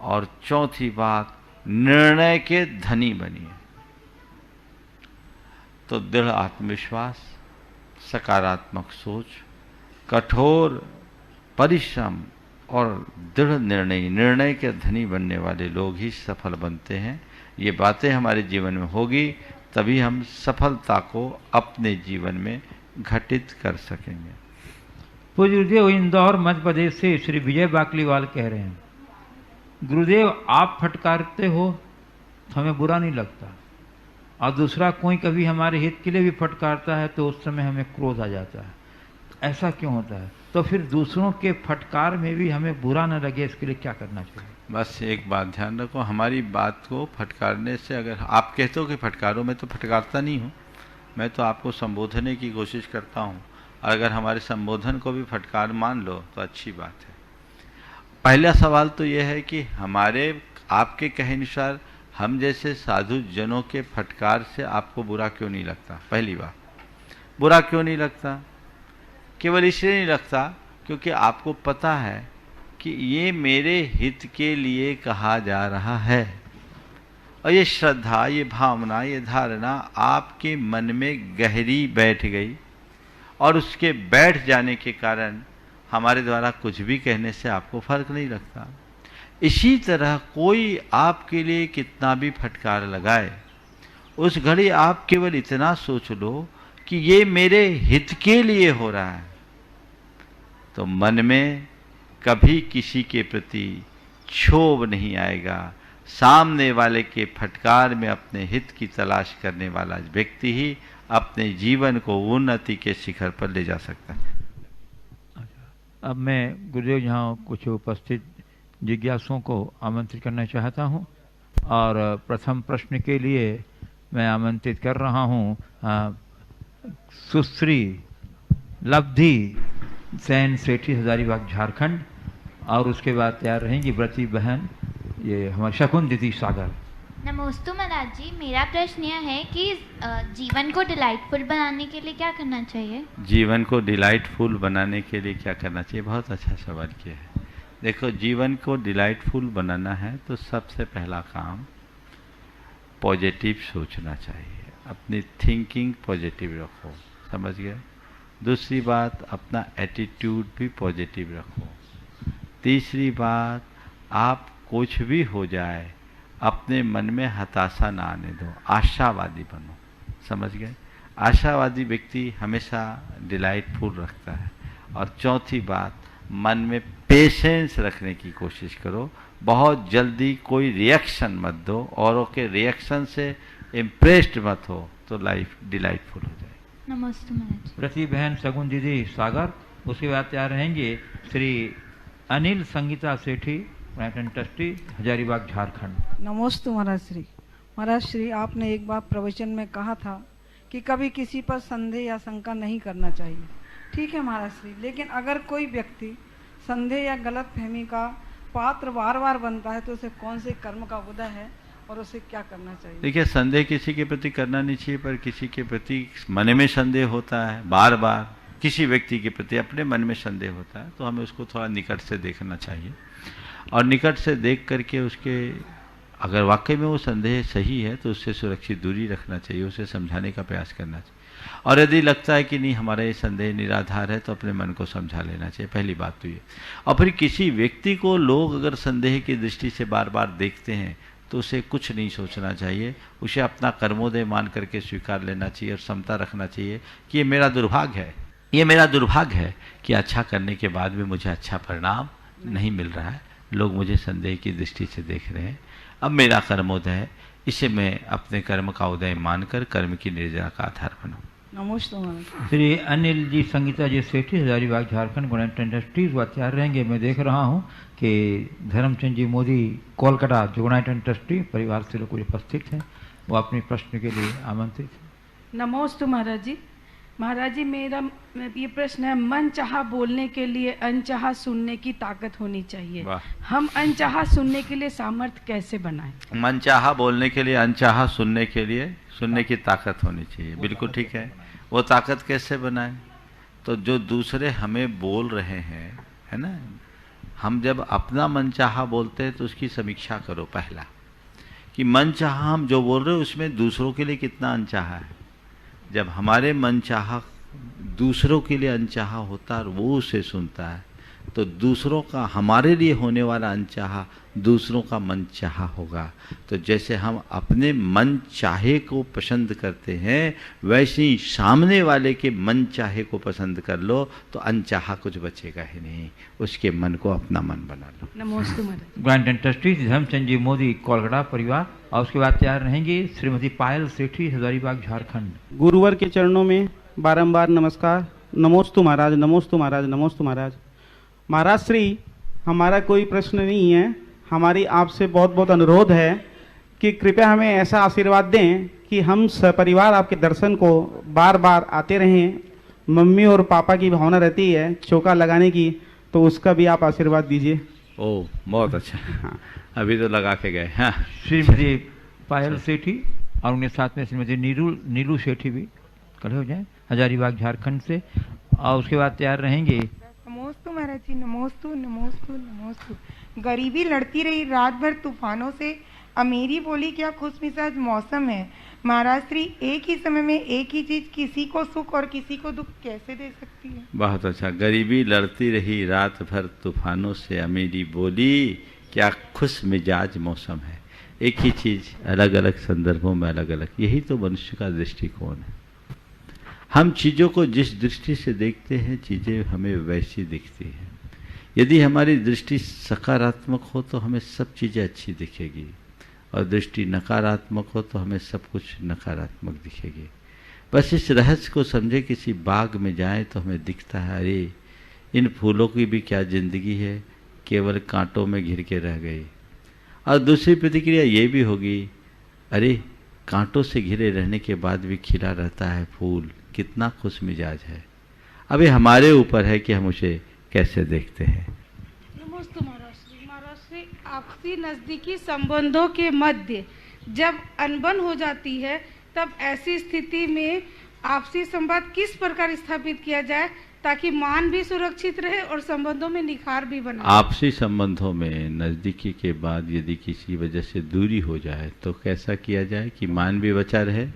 और चौथी बात, निर्णय के धनी बनिए। तो दृढ़ आत्मविश्वास, सकारात्मक सोच, कठोर परिश्रम और दृढ़ निर्णय के धनी बनने वाले लोग ही सफल बनते हैं। ये बातें हमारे जीवन में होगी तभी हम सफलता को अपने जीवन में घटित कर सकेंगे। पूज्य गुरुदेव, इंदौर मध्य प्रदेश से श्री विजय बाकलीवाल कह रहे हैं, गुरुदेव आप फटकारते हो तो हमें बुरा नहीं लगता, और दूसरा कोई कभी हमारे हित के लिए भी फटकारता है तो उस समय हमें क्रोध आ जाता है, ऐसा क्यों होता है? तो फिर दूसरों के फटकार में भी हमें बुरा न लगे, इसके लिए क्या करना चाहिए? बस एक बात ध्यान रखो, हमारी बात को फटकारने से, अगर आप कहते हो कि फटकारो, मैं तो फटकारता नहीं हूँ, मैं तो आपको संबोधने की कोशिश करता हूँ, और अगर हमारे संबोधन को भी फटकार मान लो तो अच्छी बात है। पहला सवाल तो यह है कि हमारे आपके कहे अनुसार हम जैसे साधु जनों के फटकार से आपको बुरा क्यों नहीं लगता? पहली बात, बुरा क्यों नहीं लगता? केवल इसलिए नहीं रखता क्योंकि आपको पता है कि ये मेरे हित के लिए कहा जा रहा है, और ये श्रद्धा, ये भावना, ये धारणा आपके मन में गहरी बैठ गई, और उसके बैठ जाने के कारण हमारे द्वारा कुछ भी कहने से आपको फर्क नहीं लगता। इसी तरह कोई आपके लिए कितना भी फटकार लगाए, उस घड़ी आप केवल इतना सोच लो कि ये मेरे हित के लिए हो रहा है, तो मन में कभी किसी के प्रति क्षोभ नहीं आएगा। सामने वाले के फटकार में अपने हित की तलाश करने वाला व्यक्ति ही अपने जीवन को उन्नति के शिखर पर ले जा सकता है। अब मैं गुरुदेव यहाँ कुछ उपस्थित जिज्ञासुओं को आमंत्रित करना चाहता हूँ, और प्रथम प्रश्न के लिए मैं आमंत्रित कर रहा हूँ सुश्री लब्धि सेन सेठी, हजारीबाग झारखंड, और उसके बाद तैयार रहेंगी व्रती बहन, ये हमारी शकुन दीदी सागर। नमोस्तु महाराज जी, मेरा प्रश्न यह है कि जीवन को डिलाइटफुल बनाने के लिए क्या करना चाहिए? जीवन को डिलाइटफुल बनाने के लिए क्या करना चाहिए, बहुत अच्छा सवाल किया है। देखो, जीवन को डिलाइटफुल बनाना है तो सबसे पहला काम पॉजिटिव सोचना चाहिए, अपनी थिंकिंग पॉजिटिव रखो, समझ गए। दूसरी बात, अपना एटीट्यूड भी पॉजिटिव रखो। तीसरी बात, आप कुछ भी हो जाए अपने मन में हताशा ना आने दो, आशावादी बनो, समझ गए। आशावादी व्यक्ति हमेशा डिलाइटफुल रखता है। और चौथी बात, मन में पेशेंस रखने की कोशिश करो, बहुत जल्दी कोई रिएक्शन मत दो, औरों के रिएक्शन से इम्प्रेस्ड मत हो, तो लाइफ डिलाइटफुल हो जाए। नमस्ते महाराज। प्रति बहन शगुन दीदी सागर, उसके बाद तैयार रहेंगे श्री अनिल संगीता सेठी, ट्रस्टी, हजारीबाग झारखंड। नमोस्तु महाराज श्री। महाराज श्री, आपने एक बार प्रवचन में कहा था कि कभी किसी पर संदेह या शंका नहीं करना चाहिए। ठीक है महाराज श्री, लेकिन अगर कोई व्यक्ति संदेह या गलत फहमी का पात्र बार बार बनता है तो उसे कौन से कर्म का उदय है और उसे क्या करना चाहिए? देखिए, संदेह किसी के प्रति करना नहीं चाहिए, पर किसी के प्रति मन में संदेह होता है, बार बार किसी व्यक्ति के प्रति अपने मन में संदेह होता है, तो हमें उसको थोड़ा निकट से देखना चाहिए, और निकट से देख करके उसके अगर वाकई में वो संदेह सही है तो उससे सुरक्षित दूरी रखना चाहिए, उसे समझाने का प्रयास करना चाहिए। और यदि लगता है कि नहीं हमारा ये संदेह निराधार है तो अपने मन को समझा लेना चाहिए, पहली बात तो ये। और फिर किसी व्यक्ति को लोग अगर संदेह की दृष्टि से बार बार देखते हैं तो उसे कुछ नहीं सोचना चाहिए, उसे अपना कर्मोदय मान करके स्वीकार लेना चाहिए और क्षमता रखना चाहिए कि ये मेरा दुर्भाग्य है, ये मेरा दुर्भाग्य है कि अच्छा करने के बाद भी मुझे अच्छा परिणाम नहीं मिल रहा है, लोग मुझे संदेह की दृष्टि से देख रहे हैं। अब मेरा कर्मोदय है, इसे मैं अपने कर्म का उदय मानकर कर्म की निर्जरा का आधार बनाऊं। नमस्ते। श्री अनिल जी संगीता जी सेठी, हजारीबाग झारखंड, गुणाइट इंडस्ट्रीज, वो तैयार रहेंगे। मैं देख रहा हूँ कि धर्मचंद जी मोदी कोलकाता, गुणाइट इंडस्ट्री परिवार से लोग उपस्थित हैं, वो अपने प्रश्न के लिए आमंत्रित हैं। नमोस्तु महाराज जी। महाराज जी, मेरा ये प्रश्न है, मन चाहा बोलने के लिए अनचाहा सुनने की ताकत होनी चाहिए, हम अनचाहा सुनने के लिए सामर्थ्य कैसे बनाएं? मन चाहा बोलने के लिए, अनचाहा सुनने के लिए सुनने की ताकत होनी चाहिए, बिल्कुल ठीक है। वो ताकत कैसे बनाएं? तो जो दूसरे हमें बोल रहे हैं, है ना, हम जब अपना मन चाहा बोलते हैं तो उसकी समीक्षा करो पहला, कि मन चाहा हम जो बोल रहे हैं उसमें दूसरों के लिए कितना अनचाहा है। जब हमारे मन चाहा दूसरों के लिए अनचाहा होता है और वो उसे सुनता है, तो दूसरों का हमारे लिए होने वाला अनचाहा दूसरों का मन चाहा होगा। तो जैसे हम अपने मन चाहे को पसंद करते हैं, वैसे ही सामने वाले के मन चाहे को पसंद कर लो, तो अनचाहा कुछ बचेगा ही नहीं, उसके मन को अपना मन बना लो। नमस्ते महाराज। ग्रांड इंडस्ट्रीज, धर्मचंद जी मोदी कोलकाता परिवार, और उसके बाद तैयार रहेंगी श्रीमती पायल सेठी, हजारीबाग झारखंड। गुरुवर के चरणों में बारंबार नमस्कार। नमोस्तु महाराज, नमोस्तु महाराज, नमोस्तु महाराज। महाराज श्री, हमारा कोई प्रश्न नहीं है, हमारी आपसे बहुत बहुत अनुरोध है कि कृपया हमें ऐसा आशीर्वाद दें कि हम सपरिवार आपके दर्शन को बार बार आते रहें। मम्मी और पापा की भावना रहती है चौका लगाने की, तो उसका भी आप आशीर्वाद दीजिए। ओह, बहुत अच्छा। हाँ, अभी तो लगा के गए। हाँ, श्रीमती पायल सेठी और उनके साथ में श्रीमती नीलू सेठी भी खड़े हो जाएं, हजारीबाग झारखंड से। और उसके बाद तैयार रहेंगे। नमोस्तु महाराज जी, नमोस्तु नमोस्तु नमोस्तु। गरीबी लड़ती रही रात भर तूफानों से, अमीरी बोली क्या खुशमिजाज मौसम है। महाराज श्री एक ही समय में एक ही चीज किसी को सुख और किसी को दुख कैसे दे सकती है? बहुत अच्छा। गरीबी लड़ती रही रात भर तूफानों से, अमीरी बोली क्या खुश मिजाज मौसम है। एक ही चीज अलग अलग संदर्भों में अलग अलग, यही तो मनुष्य का दृष्टिकोण है। हम चीज़ों को जिस दृष्टि से देखते हैं चीज़ें हमें वैसी दिखती हैं। यदि हमारी दृष्टि सकारात्मक हो तो हमें सब चीज़ें अच्छी दिखेगी, और दृष्टि नकारात्मक हो तो हमें सब कुछ नकारात्मक दिखेगी। बस इस रहस्य को समझे, किसी बाग में जाएं तो हमें दिखता है अरे इन फूलों की भी क्या ज़िंदगी है, केवल कांटों में घिर के रह गई। और दूसरी प्रतिक्रिया ये भी होगी, अरे कांटों से घिरे रहने के बाद भी खिला रहता है फूल, कितना खुश मिजाज है। अभी हमारे ऊपर है कि हम उसे कैसे देखते हैं। नमस्ते महाराज श्री, आपसी नज़दीकी संबंधों के मध्य जब अनबन हो जाती है, तब ऐसी स्थिति में आपसी संवाद किस प्रकार स्थापित किया जाए ताकि मान भी सुरक्षित रहे और संबंधों में निखार भी बना? आपसी संबंधों में नज़दीकी के बाद यदि किसी वजह से दूरी हो जाए तो कैसा किया जाए कि मान भी बचा रहे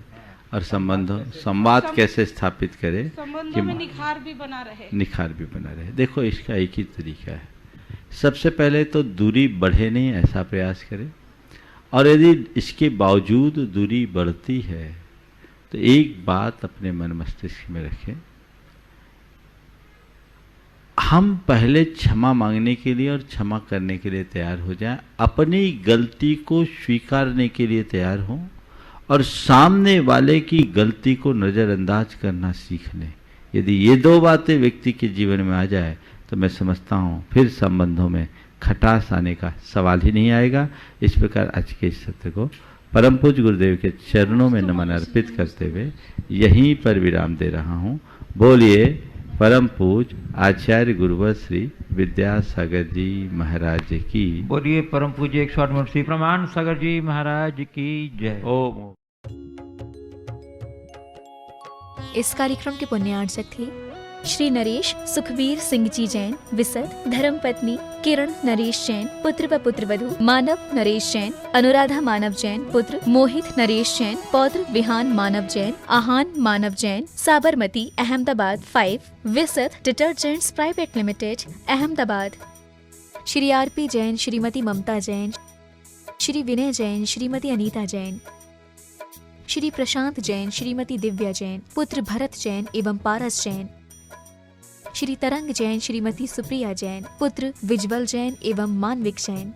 और संवाद कैसे स्थापित करें संबंधों में निखार भी बना रहे। निखार भी बना रहे। देखो इसका एक ही तरीका है, सबसे पहले तो दूरी बढ़े नहीं ऐसा प्रयास करें, और यदि इसके बावजूद दूरी बढ़ती है तो एक बात अपने मन मस्तिष्क में रखें, हम पहले क्षमा मांगने के लिए और क्षमा करने के लिए तैयार हो जाएं, अपनी गलती को स्वीकारने के लिए तैयार हों और सामने वाले की गलती को नज़रअंदाज करना सीख लें। यदि ये दो बातें व्यक्ति के जीवन में आ जाए तो मैं समझता हूँ फिर संबंधों में खटास आने का सवाल ही नहीं आएगा। इस प्रकार आज के इस सत्र को परम पूज्य गुरुदेव के चरणों में नमन अर्पित करते हुए यहीं पर विराम दे रहा हूँ। बोलिए परम पूज्य आचार्य गुरुवर श्री विद्यासागर जी महाराज की। बोलिए परम पूज्य 108 मूर्ति श्री प्रमाण सागर जी महाराज की जय। ओम। इस कार्यक्रम के पुण्यार्चक थे श्री नरेश सुखबीर सिंह जी जैन, विसद, धर्मपत्नी किरण नरेश जैन, पुत्र व पुत्रवधू मानव नरेश जैन, अनुराधा मानव जैन, पुत्र मोहित नरेश जैन, पौत्र Vihaan Manav Jain, Aahan Manav Jain, Sabarmati Ahmedabad 5, Visad detergents private limited Ahmedabad. Shri RP Jain, Shrimati Mamta Jain, Shri Vinay Jain, Shrimati Anita Jain, Shri Prashant Jain, Shrimati Divya Jain, पुत्र भरत जैन एवं पारस जैन, श्री तरंग जैन, श्रीमती सुप्रिया जैन, पुत्र विज्वल जैन एवं मानविक जैन।